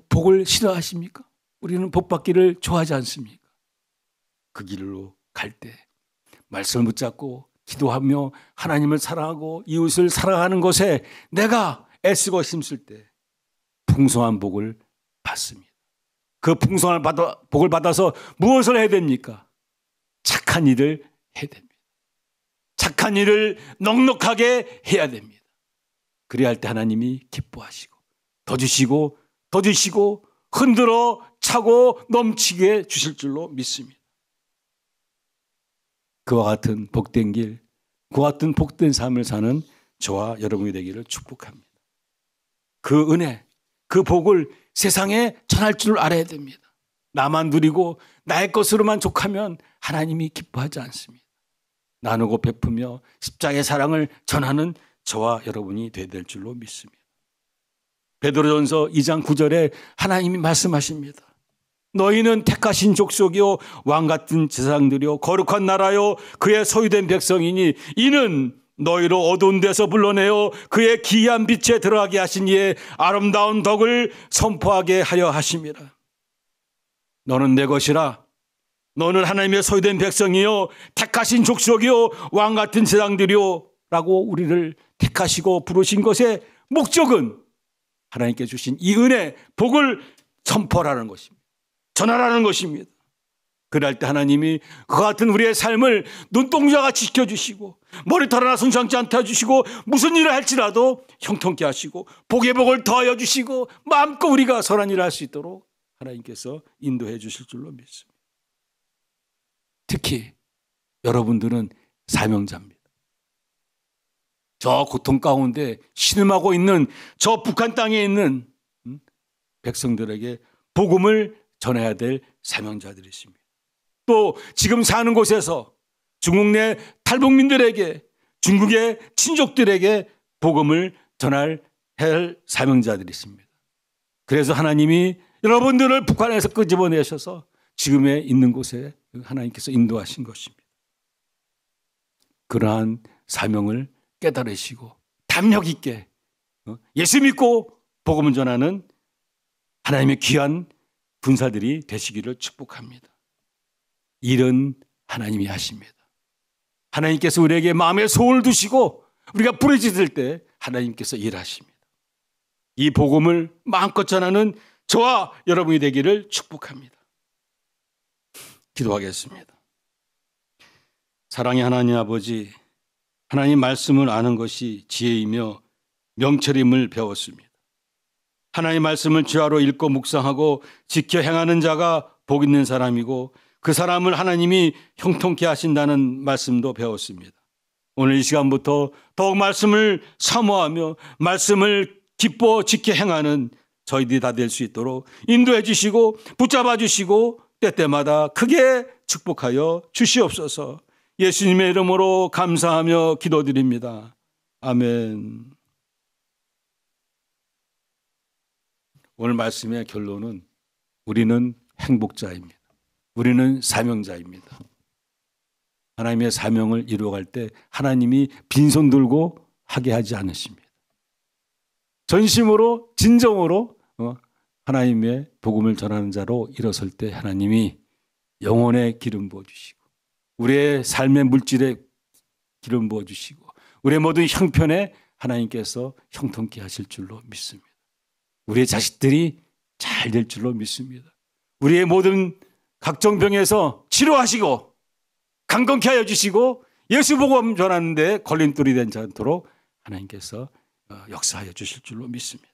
복을 싫어하십니까? 우리는 복 받기를 좋아하지 않습니까? 그 길로 갈 때 말씀을 붙잡고 기도하며 하나님을 사랑하고 이웃을 사랑하는 것에 내가 애쓰고 힘쓸 때 풍성한 복을 받습니다. 그 풍성한 복을 받아서 무엇을 해야 됩니까? 착한 일을 해야 됩니다. 착한 일을 넉넉하게 해야 됩니다. 그래야 할 때 하나님이 기뻐하시고 더 주시고 더 주시고 흔들어 차고 넘치게 주실 줄로 믿습니다. 그와 같은 복된 길, 그와 같은 복된 삶을 사는 저와 여러분이 되기를 축복합니다. 그 은혜, 그 복을 세상에 전할 줄 알아야 됩니다. 나만 누리고 나의 것으로만 족하면 하나님이 기뻐하지 않습니다. 나누고 베푸며 십자가의 사랑을 전하는 저와 여러분이 되어야 될 줄로 믿습니다. 베드로전서 2장 9절에 하나님이 말씀하십니다. 너희는 택하신 족속이요 왕같은 제사장들이요 거룩한 나라요 그의 소유된 백성이니 이는 너희를 어두운 데서 불러내어 그의 기이한 빛에 들어가게 하신 이의 아름다운 덕을 선포하게 하려 하심이라. 너는 내 것이라. 너는 하나님의 소유된 백성이요 택하신 족속이요 왕같은 제사장들이요 라고 우리를 택하시고 부르신 것의 목적은 하나님께 주신 이 은혜, 복을 선포하라는 것입니다. 전하라는 것입니다. 그럴 때 하나님이 그와 같은 우리의 삶을 눈동자같이 지켜주시고 머리털 하나 손상지 않게 해주시고 무슨 일을 할지라도 형통케 하시고 복의 복을 더하여 주시고 마음껏 우리가 선한 일을 할 수 있도록 하나님께서 인도해 주실 줄로 믿습니다. 특히 여러분들은 사명자입니다. 저 고통 가운데 신음하고 있는 저 북한 땅에 있는 백성들에게 복음을 전해야 될 사명자들이십니다. 또 지금 사는 곳에서 중국 내 탈북민들에게 중국의 친족들에게 복음을 전할 사명자들이십니다. 그래서 하나님이 여러분들을 북한에서 끄집어내셔서 지금에 있는 곳에 하나님께서 인도하신 것입니다. 그러한 사명을 깨달으시고 담력 있게 예수 믿고 복음을 전하는 하나님의 귀한 군사들이 되시기를 축복합니다. 일은 하나님이 하십니다. 하나님께서 우리에게 마음에 소원을 두시고 우리가 부르짖을 때 하나님께서 일하십니다. 이 복음을 마음껏 전하는 저와 여러분이 되기를 축복합니다. 기도하겠습니다. 사랑의 하나님 아버지, 하나님 말씀을 아는 것이 지혜이며 명철임을 배웠습니다. 하나님 말씀을 주야로 읽고 묵상하고 지켜 행하는 자가 복 있는 사람이고 그 사람을 하나님이 형통케 하신다는 말씀도 배웠습니다. 오늘 이 시간부터 더욱 말씀을 사모하며 말씀을 기뻐 지켜 행하는 저희들이 다 될 수 있도록 인도해 주시고 붙잡아 주시고 때때마다 크게 축복하여 주시옵소서. 예수님의 이름으로 감사하며 기도드립니다. 아멘. 오늘 말씀의 결론은 우리는 행복자입니다. 우리는 사명자입니다. 하나님의 사명을 이루어갈 때 하나님이 빈손 들고 하게 하지 않으십니다. 전심으로 진정으로 하나님의 복음을 전하는 자로 일어설 때 하나님이 영혼의 기름 부어주시고 우리의 삶의 물질에 기름 부어주시고 우리의 모든 형편에 하나님께서 형통케 하실 줄로 믿습니다. 우리의 자식들이 잘 될 줄로 믿습니다. 우리의 모든 각종 병에서 치료하시고 강건케 하여 주시고 예수 복음 전하는데 걸림돌이 되지 않도록 하나님께서 역사하여 주실 줄로 믿습니다.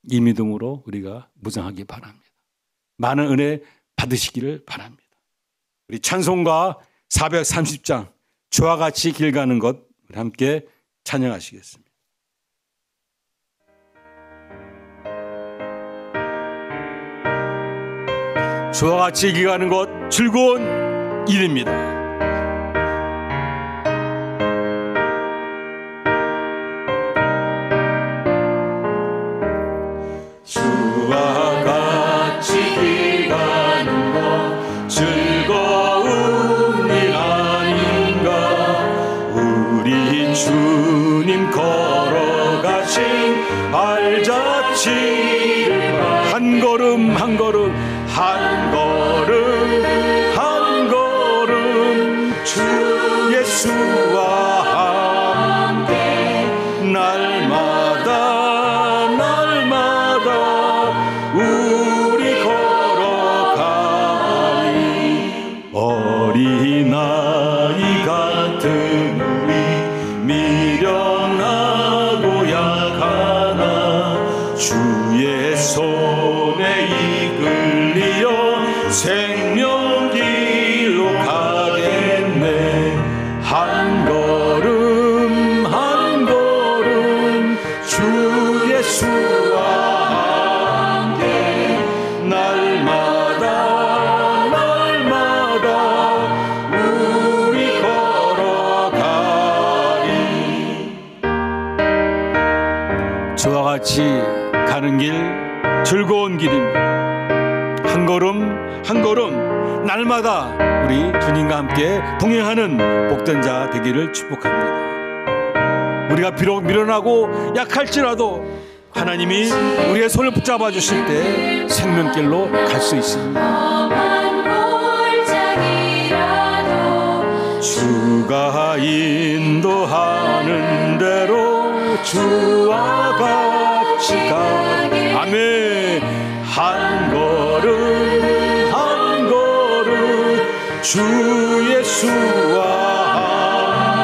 이 믿음으로 우리가 무장하기 바랍니다. 많은 은혜 받으시기를 바랍니다. 우리 찬송가 430장 주와 같이 길 가는 것 함께 찬양하시겠습니다. 주와 같이 길 가는 것 즐거운 일입니다. 주와 같이 길 가는 것 즐거운 일 아닌가. 우리 주님 걸어가신 발자취를 한 걸음 한 걸음 한 걸음 한 걸음 주 예수와 함께 날마다 날마다 우리 걸어가니 어린아이 같은 우리 미련하고 약하나 주의 손에 생명길로 가겠네. 한 같이 가는 길 즐거운 길입니다. 한 걸음 한 걸음 날마다 우리 주님과 함께 동행하는 복된 자 되기를 축복합니다. 우리가 비록 미련하고 약할지라도 하나님이 우리의 손을 붙잡아 주실 때 생명길로 갈 수 있습니다. 주가 인도하는 대로 주와 같이 가게. 아멘. 한 걸음 한 걸음 주 예수와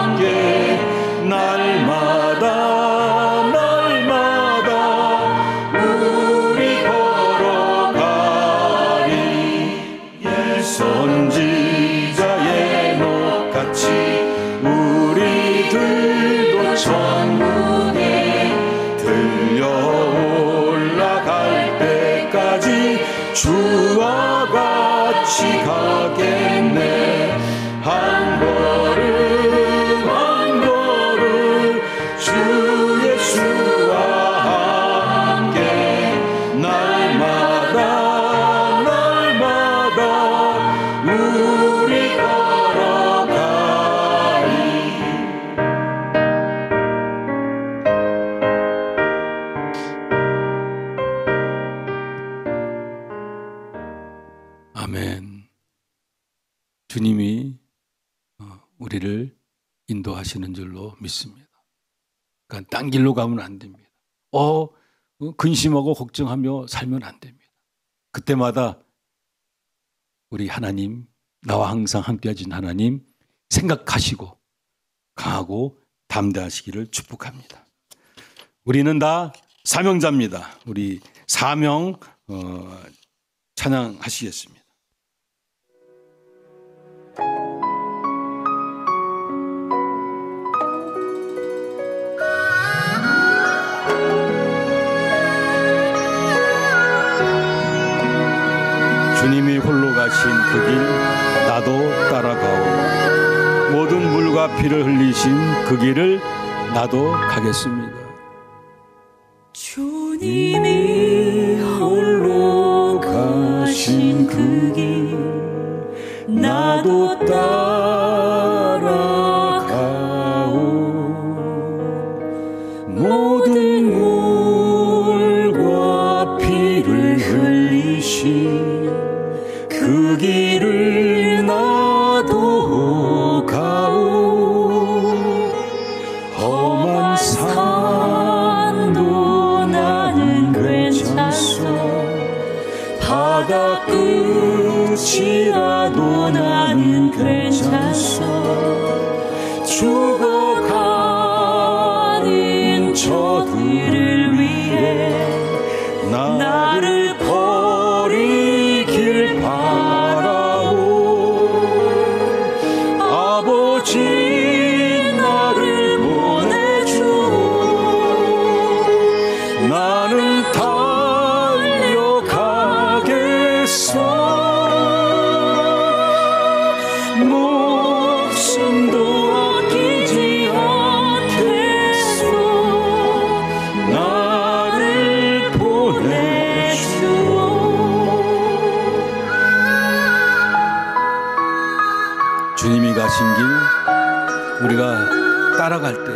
함께 날마다 우리 걸어가리. 선지자의 녹같이 우리들도 천국에 들려 올라갈 때까지 주와 같이 가겠네. 한 걸음 한 걸음 주 예수와 함께 날마다 우리 걸어가리. 아멘. 주님이 우리를 인도하시는 줄로 믿습니다. 그러니까 딴 길로 가면 안 됩니다. 근심하고 걱정하며 살면 안 됩니다. 그때마다 우리 하나님, 나와 항상 함께 하신 하나님 생각하시고 강하고 담대하시기를 축복합니다. 우리는 다 사명자입니다. 우리 사명 찬양하시겠습니다. 주님이 홀로 가신 그 길 나도 따라가오. 모든 물과 피를 흘리신 그 길을 나도 가겠습니다. 주님이 홀로 가신 그 길 나도 따라가오. 모든 물과 피를 흘리신 그 길을 나도 가오. 험한 산도 나는 괜찮소. 바다 끝이라도 나는 괜찮소. 죽어가는 저들을 위해 나를 버리길 바라오. 아버지 나를 보내주오. 나는 달려가겠소. 목숨도 아끼지 않겠소. 나를 보내주오. 주님이 가신 길 우리가 따라갈 때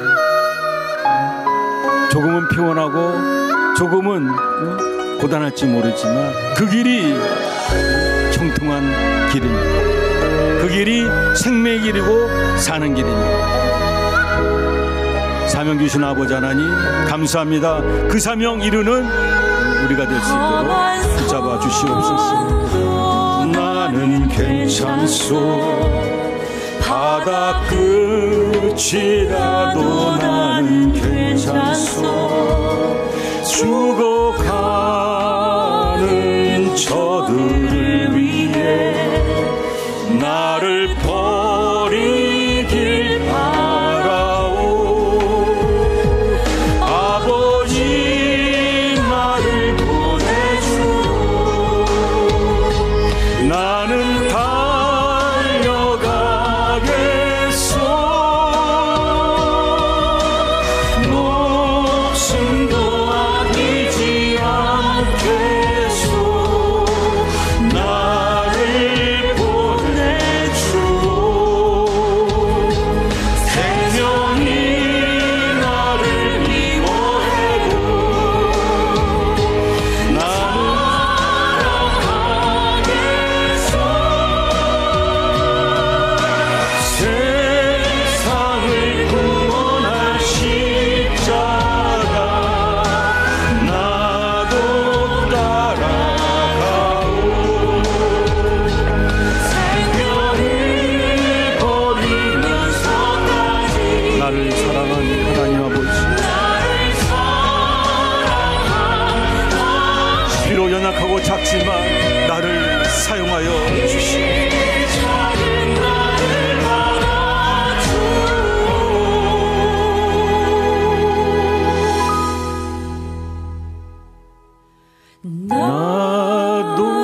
조금은 피곤하고 조금은 고단할지 모르지만 그 길이 청통한 길입니다. 그 길이 생명의 길이고 사는 길입니다. 사명 주신 아버지 하나님 감사합니다. 그 사명 이루는 우리가 될 수 있도록 붙잡아 주시옵소서. 나는 괜찮소. 바다 끝이라도 나는 괜찮소. 죽어가는 저들을 위해 나를 버리길 바라오. 아버지 나를 보내주오. 나는 달려가겠소. 목숨도 아끼지 작지만 나를 사용하여 주시오. 작은 나를 받아주오. 나도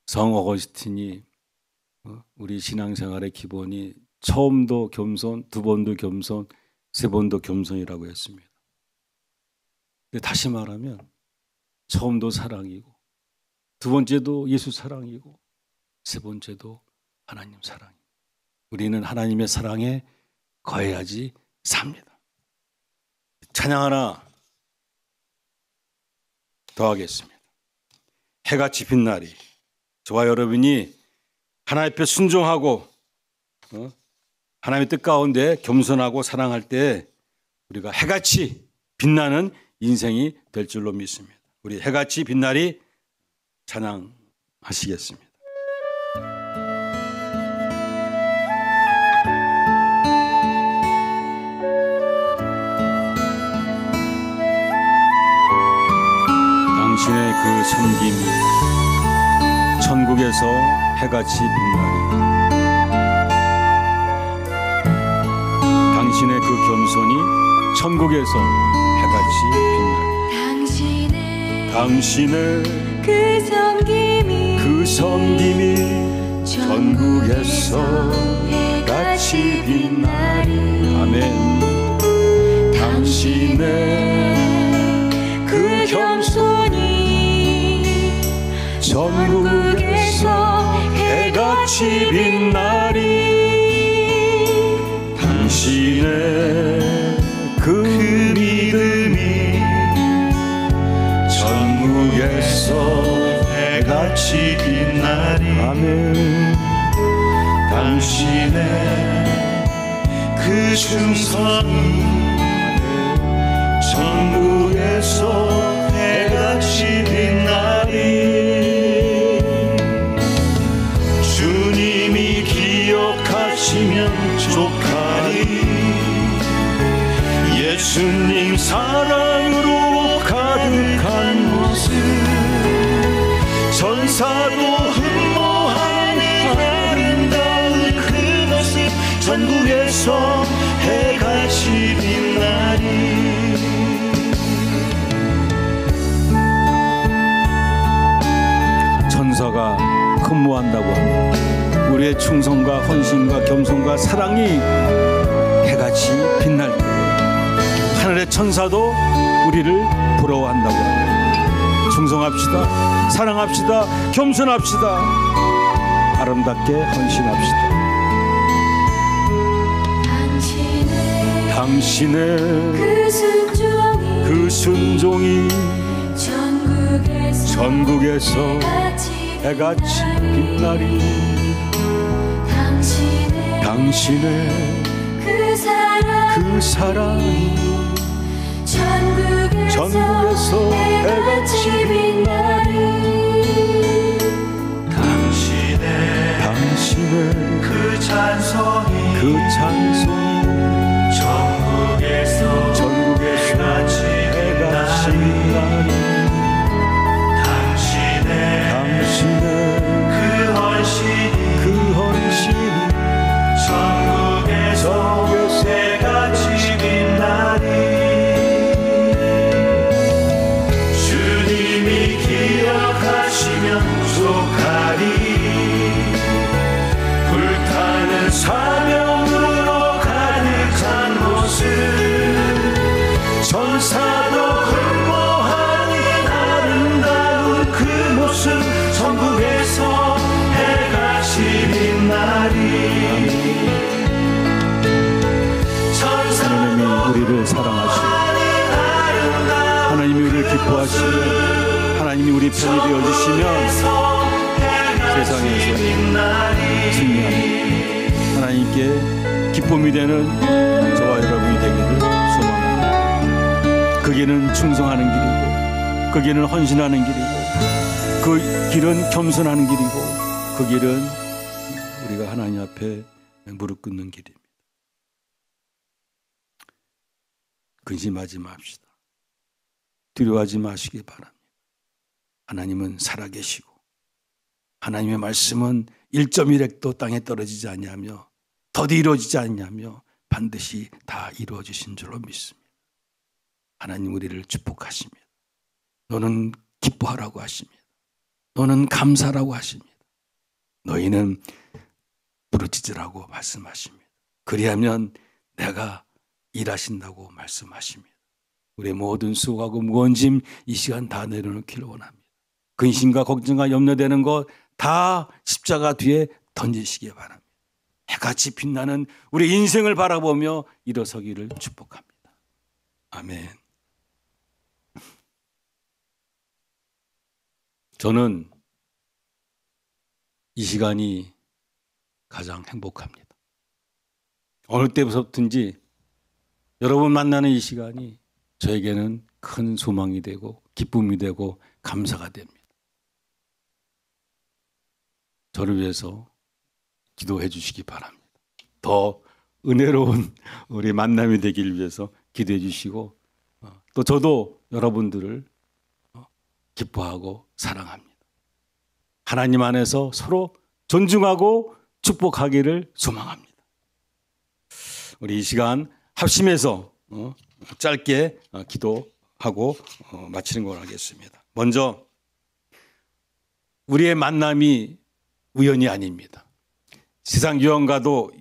성 어거스틴이 우리 신앙생활의 기본이 처음도 겸손, 두 번도 겸손, 세 번도 겸손이라고 했습니다. 근데 다시 말하면 처음도 사랑이고, 두 번째도 예수 사랑이고, 세 번째도 하나님 사랑이고, 우리는 하나님의 사랑에 거해야지 삽니다. 찬양 하나 더 하겠습니다. 해같이 빛 날이. 저와 여러분이 하나님 앞에 순종하고 하나님의 뜻 가운데 겸손하고 사랑할 때 우리가 해같이 빛나는 인생이 될 줄로 믿습니다. 우리 해같이 빛나리 찬양하시겠습니다. 당신의 그 섬김이 천국에서 해같이 빛나리. 당신의 그 겸손이 천국에서 해같이 빛나리. 당신의 그 섬김이 천국에서 해같이 빛나리. 아멘. 당신의 그 겸손이 천국에서 해같이 빛나리. 당신의 그 믿음이 천국에서 해같이 빛나리. 아멘. 당신의 그 충성이 천국에서 해같이 빛나리. 주님이 기억하시면 족하리. 예수님 사랑으로 가득한 모습, 전사도 흠모하는 아름다운 그 모습, 천국에서 해같이 빛나리. 천사가 흠모한다고 합니다. 우리의 충성과 헌신과 겸손과 사랑이 해같이 빛날 때 하늘의 천사도 우리를 부러워한다고 합니다. 충성합시다. 사랑합시다. 겸손합시다. 아름답게 헌신합시다. 당신의 그 순종이 천국에서 해같이 빛나리. 당신의 그 사랑이 천국에서 해같이 빛나리. 당신의 그 찬송이 천국에서 해같이 빛나리. 당신의 그 헌신이 천국에서 해같이 빛나리. 주님이 기억하시면 족하리. 불타는 사명으로 가득한 모습, 전사도 흠모하는 아름다운 그 모습, 천국에서 해같이 빛나리. 하나님이 우리를 사랑하시고 하나님이 우리를 기뻐하시고 하나님이 우리 편이 되어주시면 세상에서 승리합니다. 하나님께 기쁨이 되는 저와 여러분이 되기를 소망합니다. 그 길은 충성하는 길이고 그 길은 헌신하는 길이고 그 길은 겸손하는 길이고 그 길은 우리가 하나님 앞에 무릎 꿇는 길입니다. 근심하지 맙시다. 두려워하지 마시기 바랍니다. 하나님은 살아계시고 하나님의 말씀은 1.1획도 땅에 떨어지지 않냐며 더디 이루어지지 않냐며 반드시 다 이루어지신 줄로 믿습니다. 하나님 우리를 축복하십니다. 너는 기뻐하라고 하십니다. 너는 감사라고 하십니다. 너희는 부르짖으라고 말씀하십니다. 그리하면 내가 일하신다고 말씀하십니다. 우리의 모든 수고하고 무거운 짐 이 시간 다 내려놓기를 원합니다. 근심과 걱정과 염려되는 것 다 십자가 뒤에 던지시기 바랍니다. 해같이 빛나는 우리 인생을 바라보며 일어서기를 축복합니다. 아멘. 저는 이 시간이 가장 행복합니다. 어느 때부터든지 여러분 만나는 이 시간이 저에게는 큰 소망이 되고 기쁨이 되고 감사가 됩니다. 저를 위해서 기도해 주시기 바랍니다. 더 은혜로운 우리 만남이 되기를 위해서 기도해 주시고 또 저도 여러분들을 기뻐하고 사랑합니다. 하나님 안에서 서로 존중하고 축복하기를 소망합니다. 우리 이 시간 합심해서 짧게 기도하고 마치는 걸 하겠습니다. 먼저 우리의 만남이 우연이 아닙니다. 세상 유행가도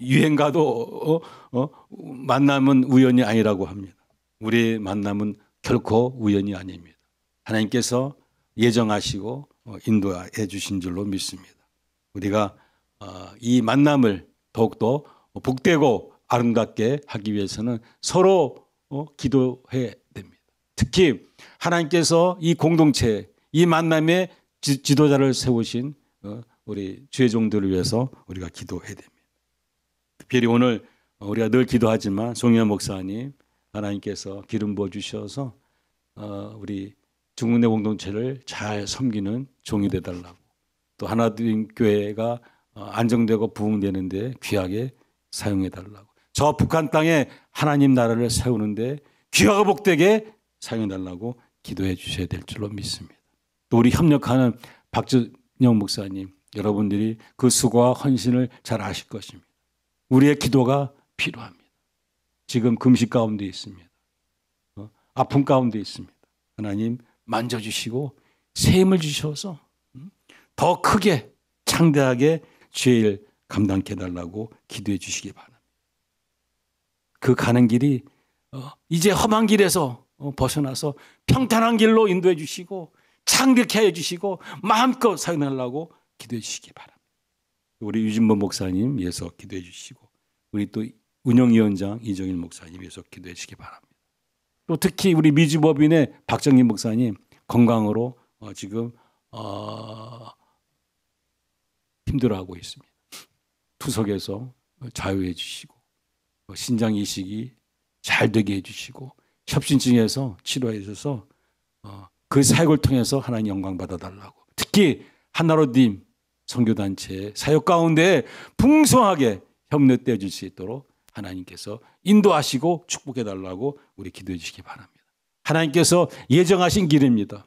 만남은 우연이 아니라고 합니다. 우리의 만남은 결코 우연이 아닙니다. 하나님께서 예정하시고 인도해 주신 줄로 믿습니다. 우리가 이 만남을 더욱더 복되고 아름답게 하기 위해서는 서로 기도해야 됩니다. 특히 하나님께서 이 공동체, 이 만남의 지도자를 세우신 우리 주의 종들을 위해서 우리가 기도해야 됩니다. 특별히 오늘 우리가 늘 기도하지만 송현 목사님 하나님께서 기름 부어 주셔서 우리 중국내 공동체를 잘 섬기는 종이 되달라고 또 하나님 교회가 안정되고 부흥되는데 귀하게 사용해 달라고 저 북한 땅에 하나님 나라를 세우는데 귀하고 복되게 사용해 달라고 기도해 주셔야 될 줄로 믿습니다. 또 우리 협력하는 박준영 목사님 여러분들이 그 수고와 헌신을 잘 아실 것입니다. 우리의 기도가 필요합니다. 지금 금식 가운데 있습니다. 아픔 가운데 있습니다. 하나님 만져주시고 새 힘을 주셔서 더 크게 창대하게 죄를 감당케 해달라고 기도해 주시기 바랍니다. 그 가는 길이 이제 험한 길에서 벗어나서 평탄한 길로 인도해 주시고 창대케 해주시고 마음껏 사용하려고 기도해 주시기 바랍니다. 우리 유진범 목사님 위해서 기도해 주시고 우리 또 운영위원장 이정일 목사님 위해서 기도해 주시기 바랍니다. 또 특히 우리 미주법인의 박정희 목사님 건강으로 지금 힘들어하고 있습니다. 투석에서 자유해 주시고 신장 이식이 잘 되게 해주시고 협신증에서 치료해 주셔서 그 사역을 통해서 하나님 영광 받아달라고 특히 한나로님 선교단체의 사역 가운데 풍성하게 협력되어 줄 수 있도록 하나님께서 인도하시고 축복해달라고 우리 기도해 주시기 바랍니다. 하나님께서 예정하신 길입니다.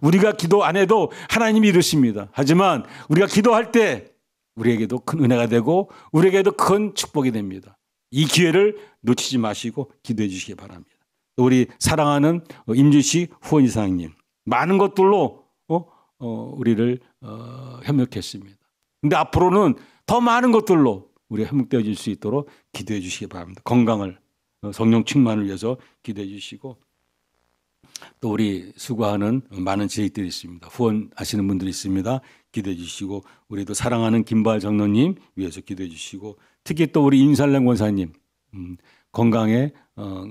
우리가 기도 안 해도 하나님이 이루십니다. 하지만 우리가 기도할 때 우리에게도 큰 은혜가 되고 우리에게도 큰 축복이 됩니다. 이 기회를 놓치지 마시고 기도해 주시기 바랍니다. 또 우리 사랑하는 임주식 후원이사님 많은 것들로 우리를 협력했습니다. 그런데 앞으로는 더 많은 것들로 우리가 협력되어 줄 수 있도록 기도해 주시기 바랍니다. 건강을 성령 충만을 위해서 기도해 주시고 또 우리 수고하는 많은 지역들이 있습니다. 후원하시는 분들이 있습니다. 기도해 주시고 우리도 사랑하는 김발 장로님 위해서 기도해 주시고 특히 또 우리 임살렘 권사님 건강에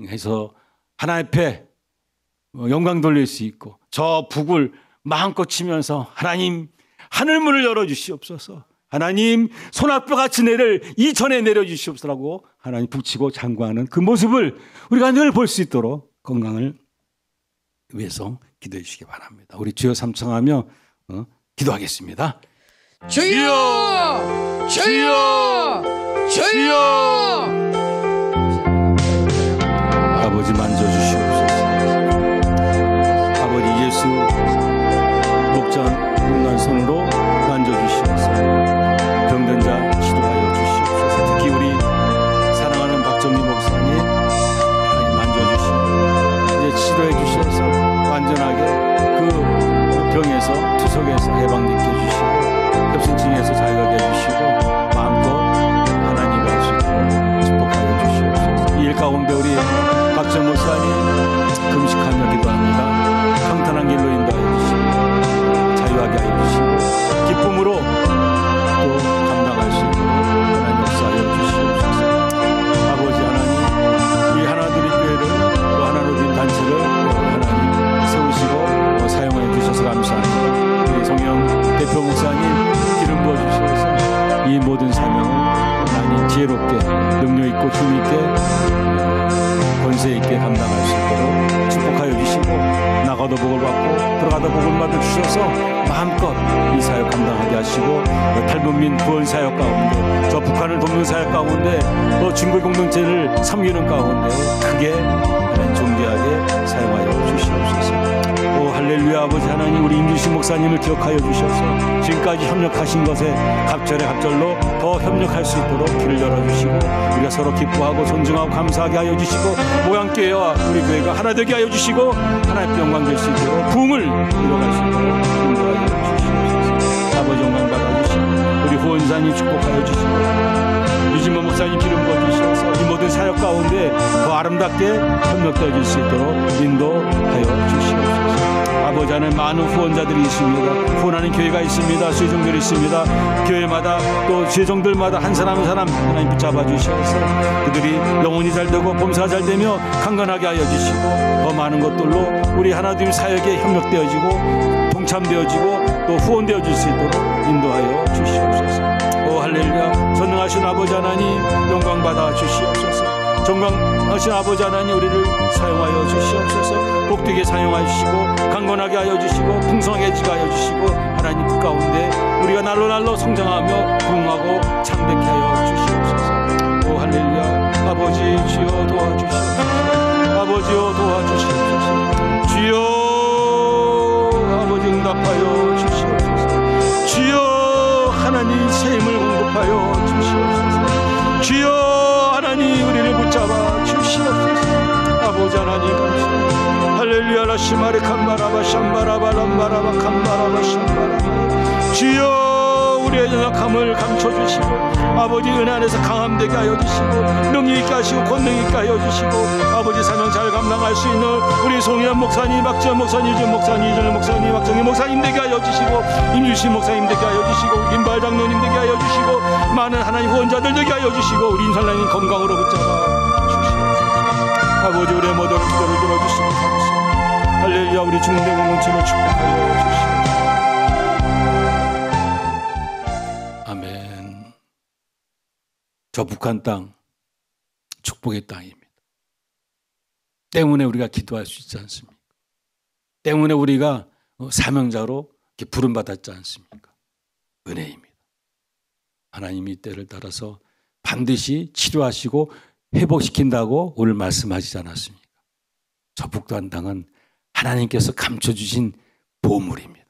해서 하나님 앞에 영광 돌릴 수 있고 저 북을 마음껏 치면서 하나님 하늘문을 열어주시옵소서 하나님 소낙뼈같이 내를 이천에 내려주시옵소서라고 하나님 북치고 장구하는 그 모습을 우리가 늘 볼 수 있도록 건강을 위해서 기도해 주시기 바랍니다. 우리 주여 삼창하며 기도하겠습니다. 주여 주여 주여 아버지 만져주시옵소서. 아버지 예수 목자 훈난 손으로 만져주시옵소서. 병든 자 치료하여 주시옵소서. 특히 우리 사랑하는 박정리 목사님 만져주시고 이제 치료해 주셔서 완전하게 그 병에서 투석에서 해방되게 해주시고 협신증에서 자유하게 해주시고 마음껏 하나님과 할 수 있도록 축복하여 주시옵소서. 이 일 가운데 우리 박정 목사님 금식하며 기도합니다. 평탄한 길로 인도하여 주시고 자유하게 하여 주시고 기쁨으로 또 감당할 수 있도록 하나님 역사하여 주시옵소서. 아버지 하나님 이 하나둘이 교회를 또 하나둘이 단체를 하나님 세우시고 사용하여 주셔서 감사합니다. 우리 성령 대표 목사님 기름 부어주셔서 이 모든 사명을 하나님 지혜롭게 능력 있고 힘 있게 권세 있게 감당할 수 있도록 축복하여 주시고 나가도 복을 받고 들어가도 복을 받아 주셔서 마음껏 이 사역 감당하게 하시고 탈북민 구원 사역 가운데 저 북한을 돕는 사역 가운데 또 중국 공동체를 섬기는 가운데 크게 하나님 존귀하게 사용하여 주시옵소서. 오 할렐루야. 아버지 하나님 우리 임주신 목사님을 기억하여 주셔서 지금까지 협력하신 것에 갑절에 갑절로 더 협력할 수 있도록 길을 열어주시고 우리가 서로 기뻐하고 존중하고 감사하게 하여 주시고 모양교회와 우리 교회가 하나 되게 하여 주시고 하나의 영광 될 수 있도록 부흥을 이뤄갈 수 있도록 인도하여 주시옵소서. 아버지 영광 받아주시고 우리 후원사님 축복하여 주시고 유진모 목사님 기름 부어주셔서 이 모든 사역 가운데 더 아름답게 협력되어질 수 있도록 인도하여 주시옵소서. 아버지 안에 많은 후원자들이 있습니다. 후원하는 교회가 있습니다. 수혜종들이 있습니다. 교회마다 또 수혜종들마다 한 사람 한 사람 하나님 붙잡아 주셔서 그들이 영혼이 잘되고 범사가 잘되며 강건하게 하여 주시고 더 많은 것들로 우리 하나님 사역에 협력되어지고 동참되어지고 또 후원되어질 수 있도록 인도하여 주시옵소서. 오 할렐루야. 전능하신 아버지 하나님 영광 받아 주시옵소서. 정강하신 아버지 하나님 우리를 사용하여 주시옵소서. 복되게 사용하여 주시고 강건하게 하여 주시고 풍성하게 하여 주시고 하나님 그 가운데 우리가 날로 날로 성장하며 부흥하고 창대케 하여 주시옵소서. 오 할렐루야. 아버지 주여 도와주시옵소서. 아버지여 도와주시옵소서. 주여 아버지 응답하여 주시옵소서. 주여 하나님 새 힘을 공급하여 주시옵소서. 주여 하나님 우리를 붙잡아 주시옵소서. 아버지 하나님 감사합니다. 할렐루야 라시마리 캄바라바 샴바라바 람바라바 캄바라바 샴바라바. 주여 우리의 연약함을 감춰주시고 아버지 은혜 안에서 강함되게 하여 주시고 능력 있게 하시고 권능 있게 하여 주시고 아버지 사명 잘 감당할 수 있는 우리 송일환 목사님 박지원 목사님 이준 목사님 이준일 목사님 박정희 목사님 되게 하여 주시고 임주신 목사님 되게 하여 주시고 김발 장로님 되게 하여 주시고 많은 하나님 후원자들 되게 하여 주시고 우리 인살라님 건강으로 붙잡아 주시옵소서. 아버지 우리의 모든 기도를 들어주시고 감사합니다. 할렐루야. 우리 중대 공동체를 축복하여 주시옵소서. 아멘. 저 북한 땅 축복의 땅입니다. 때문에 우리가 기도할 수 있지 않습니까? 때문에 우리가 사명자로 부름받았지 않습니까? 은혜입니다. 하나님이 때를 따라서 반드시 치료하시고 회복시킨다고 오늘 말씀하시지 않았습니까? 저 북한 땅은 하나님께서 감춰주신 보물입니다.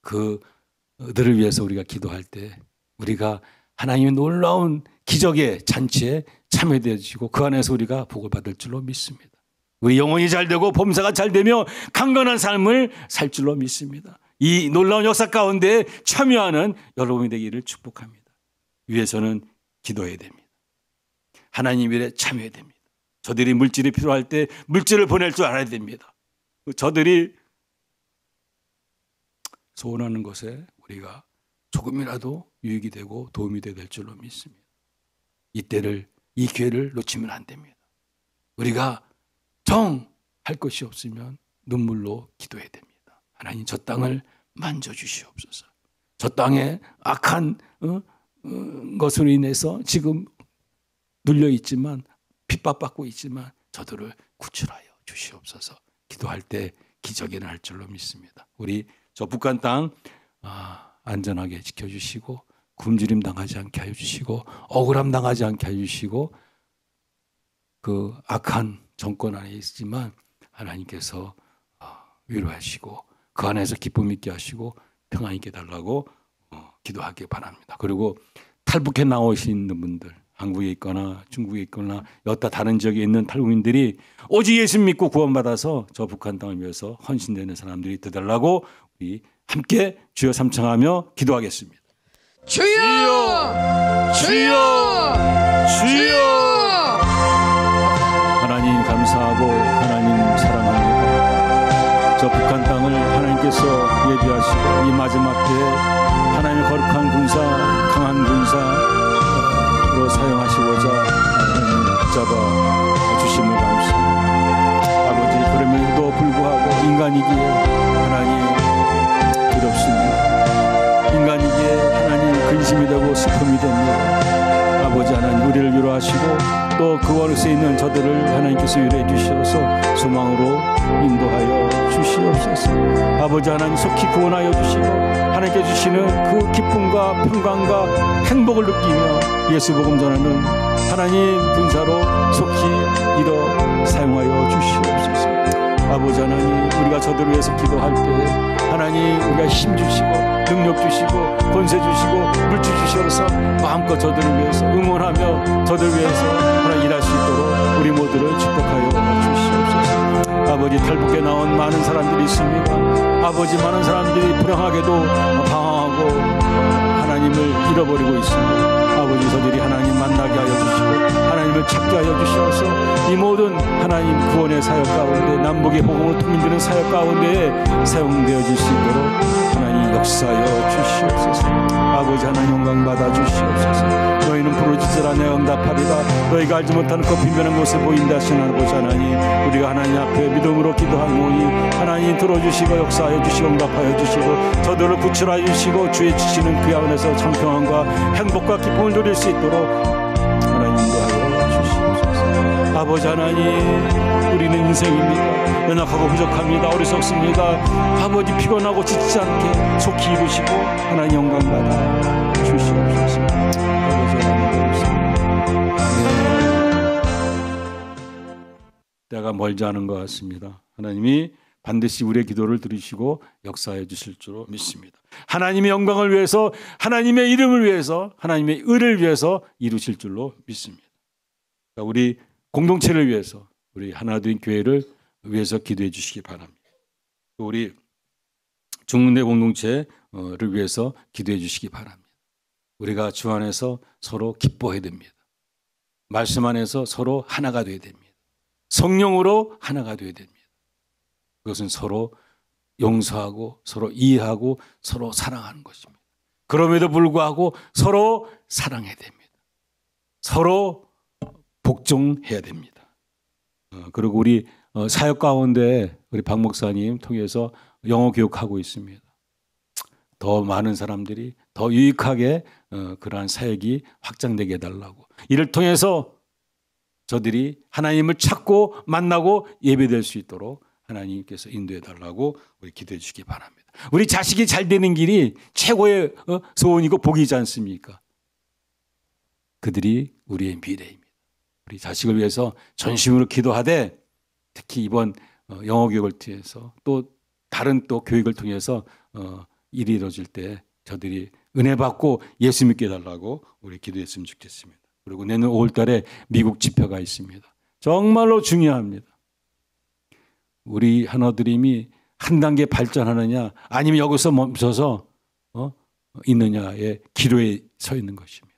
그들을 위해서 우리가 기도할 때 우리가 하나님의 놀라운 기적의 잔치에 참여되어지고 그 안에서 우리가 복을 받을 줄로 믿습니다. 우리 영혼이 잘되고 범사가 잘되며 강건한 삶을 살 줄로 믿습니다. 이 놀라운 역사 가운데 참여하는 여러분이 되기를 축복합니다. 위해서는 기도해야 됩니다. 하나님 일에 참여해야 됩니다. 저들이 물질이 필요할 때 물질을 보낼 줄 알아야 됩니다. 저들이 소원하는 것에 우리가 조금이라도 유익이 되고 도움이 될 줄로 믿습니다. 이때를 이 기회를 놓치면 안 됩니다. 우리가 할 것이 없으면 눈물로 기도해야 됩니다. 하나님 저 땅을 만져주시옵소서. 저 땅에 악한 것으로 인해서 지금 눌려있지만 핍박받고 있지만 저들을 구출하여 주시옵소서. 기도할 때 기적이 날 줄로 믿습니다. 우리 저 북한 땅 안전하게 지켜주시고 굶주림 당하지 않게 해주시고 억울함 당하지 않게 해주시고 그 악한 정권 안에 있지만 하나님께서 위로하시고 그 안에서 기쁨 있게 하시고 평안 있게 달라고 기도하기 바랍니다. 그리고 탈북해 나오신 분들 한국에 있거나 중국에 있거나 여타 다른 지역에 있는 탈북민들이 오직 예수 믿고 구원받아서 저 북한 땅을 위해서 헌신되는 사람들이 되달라고 우리 함께 주여 삼창하며 기도하겠습니다. 주여! 주여! 주여! 하나님 감사하고 하나님 사랑합니다. 저 북한 땅을 하나님께서 예비하시고 이 마지막 때에 하나님의 거룩한 군사, 강한 군사로 사용하시고자 하나님 붙잡아 주심을 감사합니다. 아버지, 그럼에도 불구하고 인간이기에 하나님 두렵습니다. 인간이기에 하나님 근심이 되고 슬픔이 됩니다. 아버지 하나님, 우리를 위로하시고 또 그 원수에 있는 저들을 하나님께서 위로해 주시어서 소망으로 인도하여 주시옵소서. 아버지 하나님, 속히 구원하여 주시고 하나님께 주시는 그 기쁨과 평강과 행복을 느끼며 예수 복음 전하는 하나님 군사로 속히 이뤄 사용하여 주시옵소서. 아버지 하나님, 우리가 저들을 위해서 기도할 때 하나님 우리가 힘 주시고 능력 주시고 권세 주시고 물질 주시어서 마음껏 저들을 위해서 응원하며 저들을 위해서 하나님 일할 수 있도록 우리 모두를 축복하여 주시옵소서. 아버지, 탈북에 나온 많은 사람들이 있습니다. 아버지, 많은 사람들이 불행하게도 방황하고 하나님을 잃어버리고 있습니다. 아버지, 저들이 하나님 만나게 하여 주시고 하나님을 찾게 하여 주시어서 이 모든 하나님 구원의 사역 가운데 남북의 복음을 통일되는 사역 가운데에 사용되어질 수 있도록 하나님 역사하여 주시옵소서. 아버지 하나님, 영광 받아 주시옵소서. 너희는 부르짖으라 내가 응답하리라. 너희가 알지 못하는 그 빈변한 곳에 보인다 하시는 아버지 하나님, 우리가 하나님 앞에 믿음으로 기도하노니 하나님 들어주시고 역사하여 주시고 응답하여 주시고 저들을 구출하여 주시고 주의 주시는 그 안에서 참평함과 행복과 기쁨을 누릴 수 있도록 하나님 인도하여 주시옵소서. 아버지 하나님, 우리는 인생입니다. 연약하고 부족합니다. 어리석습니다. 아버지, 피곤하고 지치지 않게 속히 이루시고 하나님 영광 받아 주시옵소서. 아버지 하나님 감사합니다. 때가 멀지 않은 것 같습니다. 하나님이 반드시 우리의 기도를 들으시고 역사해 주실 줄로 믿습니다. 하나님의 영광을 위해서, 하나님의 이름을 위해서, 하나님의 의를 위해서 이루실 줄로 믿습니다. 우리 공동체를 위해서, 우리 하나된 교회를 위해서 기도해 주시기 바랍니다. 우리 중흥대 공동체를 위해서 기도해 주시기 바랍니다. 우리가 주 안에서 서로 기뻐해야 됩니다. 말씀 안에서 서로 하나가 되어야 됩니다. 성령으로 하나가 되어야 됩니다. 그것은 서로 용서하고 서로 이해하고 서로 사랑하는 것입니다. 그럼에도 불구하고 서로 사랑해야 됩니다. 서로 복종해야 됩니다. 그리고 우리 사역 가운데 우리 박 목사님 통해서 영어 교육하고 있습니다. 더 많은 사람들이 더 유익하게 그러한 사역이 확장되게 해달라고, 이를 통해서 저들이 하나님을 찾고 만나고 예배될 수 있도록 하나님께서 인도해 달라고 우리 기도해 주시기 바랍니다. 우리 자식이 잘 되는 길이 최고의 소원이고 복이지 않습니까? 그들이 우리의 미래입니다. 우리 자식을 위해서 전심으로 기도하되, 특히 이번 영어 교육을 통해서 또 다른 또 교육을 통해서 일이 이루어질 때 저들이 은혜 받고 예수 믿게 해달라고 우리 기도했으면 좋겠습니다. 그리고 내년 5월 달에 미국 집회가 있습니다. 정말로 중요합니다. 우리 하나드림이 한 단계 발전하느냐 아니면 여기서 멈춰서 있느냐의 기로에 서 있는 것입니다.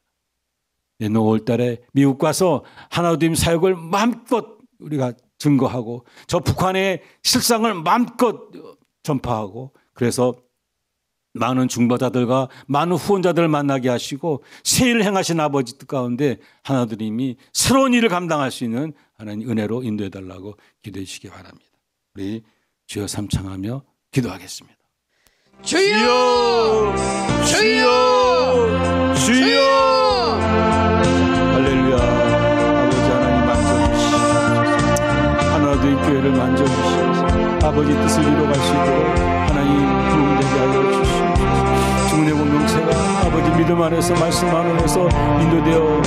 내년 5월 달에 미국 가서 하나드림 사역을 마음껏 우리가 증거하고 저 북한의 실상을 마음껏 전파하고, 그래서 많은 중보자들과 많은 후원자들을 만나게 하시고 새 일을 행하신 아버지 뜻 가운데 하나드림이 새로운 일을 감당할 수 있는 하나님 은혜로 인도해 달라고 기도해 주시기 바랍니다. 우리 주여 삼창하며 기도하겠습니다. 주여! 주여! 주여! 할렐루야. 아버지 하나님 만져주시옵소서. 하나된 교회를 만져주시옵소서. 아버지 뜻을 이루어갈 수 있도록 하나님 도움되게 하여 주시옵소서. 믿음 안에서 말씀 안에서 인도되어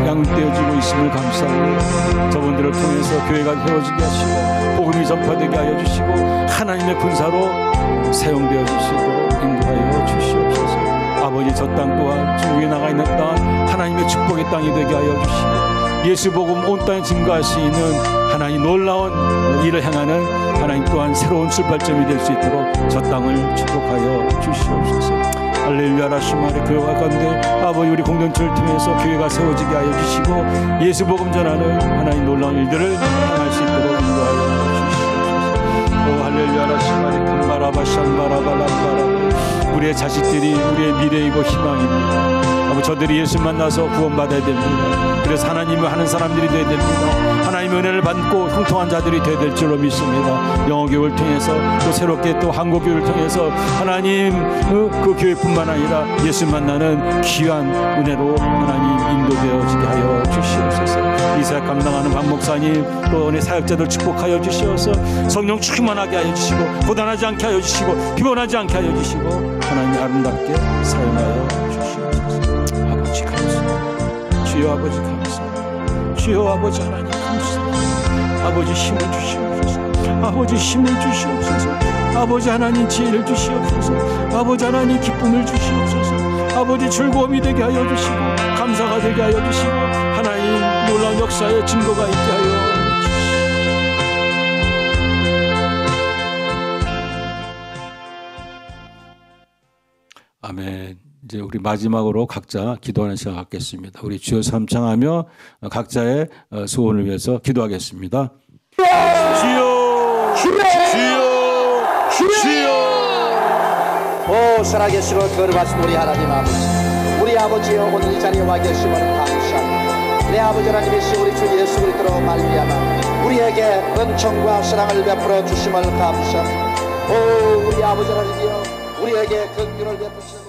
양육되어지고 있음을 감사하고 저분들을 통해서 교회가 세워지게 하시고 복음이 전파되게 하여 주시고 하나님의 군사로 사용되어 주시도록 인도하여 주시옵소서. 아버지, 저 땅 또한 중국에 나가 있는 땅 하나님의 축복의 땅이 되게 하여 주시고 예수 복음 온 땅에 증거할 수 있는 하나님 놀라운 일을 행하는 하나님 또한 새로운 출발점이 될 수 있도록 저 땅을 축복하여 주시옵소서. 할렐루야. 라시마의 교회가 가운데 아버지 우리 공동체를 통해서 교회가 세워지게 하여 주시고 예수 복음 전하는 하나님 놀라운 일들을 행할 수 있도록 인도하여 주시옵소서. 오 할렐루야. 라시마의 칸바라바 샹바라발람바라 우리의 자식들이 우리의 미래이고 희망입니다. 아버지 저들이 예수 만나서 구원받아야 됩니다. 그래서 하나님을 하는 사람들이 되어야 됩니다. 하나님의 은혜를 받고 형통한 자들이 되어야 될 줄로 믿습니다. 영어교회를 통해서 또 새롭게 또 한국교회를 통해서 하나님 그 교회뿐만 아니라 예수 만나는 귀한 은혜로 하나님 인도되어지게 하여 주시옵소서. 이 사역 감당하는 박 목사님 또 은혜 사역자들 축복하여 주시어서 성령 충만하게 하여 주시고 고단하지 않게 하여 주시고 피곤하지 않게 하여 주시고 하나님 아름답게 사용하여 주시옵소서. 아버지 감사합니다. 주여 아버지 감사합니다. 주여 아버지 하나님 감사합니다. 아버지 힘을 주시옵소서. 아버지 힘을 주시옵소서. 아버지 하나님 지혜를 주시옵소서. 아버지 하나님 기쁨을 주시옵소서. 아버지 즐거움이 되게 하여 주시고 감사가 되게 하여 주시고 하나님 놀라운 역사의 증거가 있게 하여 주시옵소서. 아멘. 이제 우리 마지막으로 각자 기도하는 시간 갖겠습니다. 우리 주여 삼창하며 각자의 소원을 위해서 기도하겠습니다. 주여, 주여, 주여. 오 살아계시고 거룩하신 우리 하나님 아버지, 우리 아버지여 오늘 이 자리에 와 계심을 감사합니다. 내 아버지 하나님이시 우리 주 예수 그리스도로 말미암아 우리에게 은총과 사랑을 베풀어 주심을 감사합니다. 오 우리 아버지 하나님이여 우리에게 긍휼을 베푸시는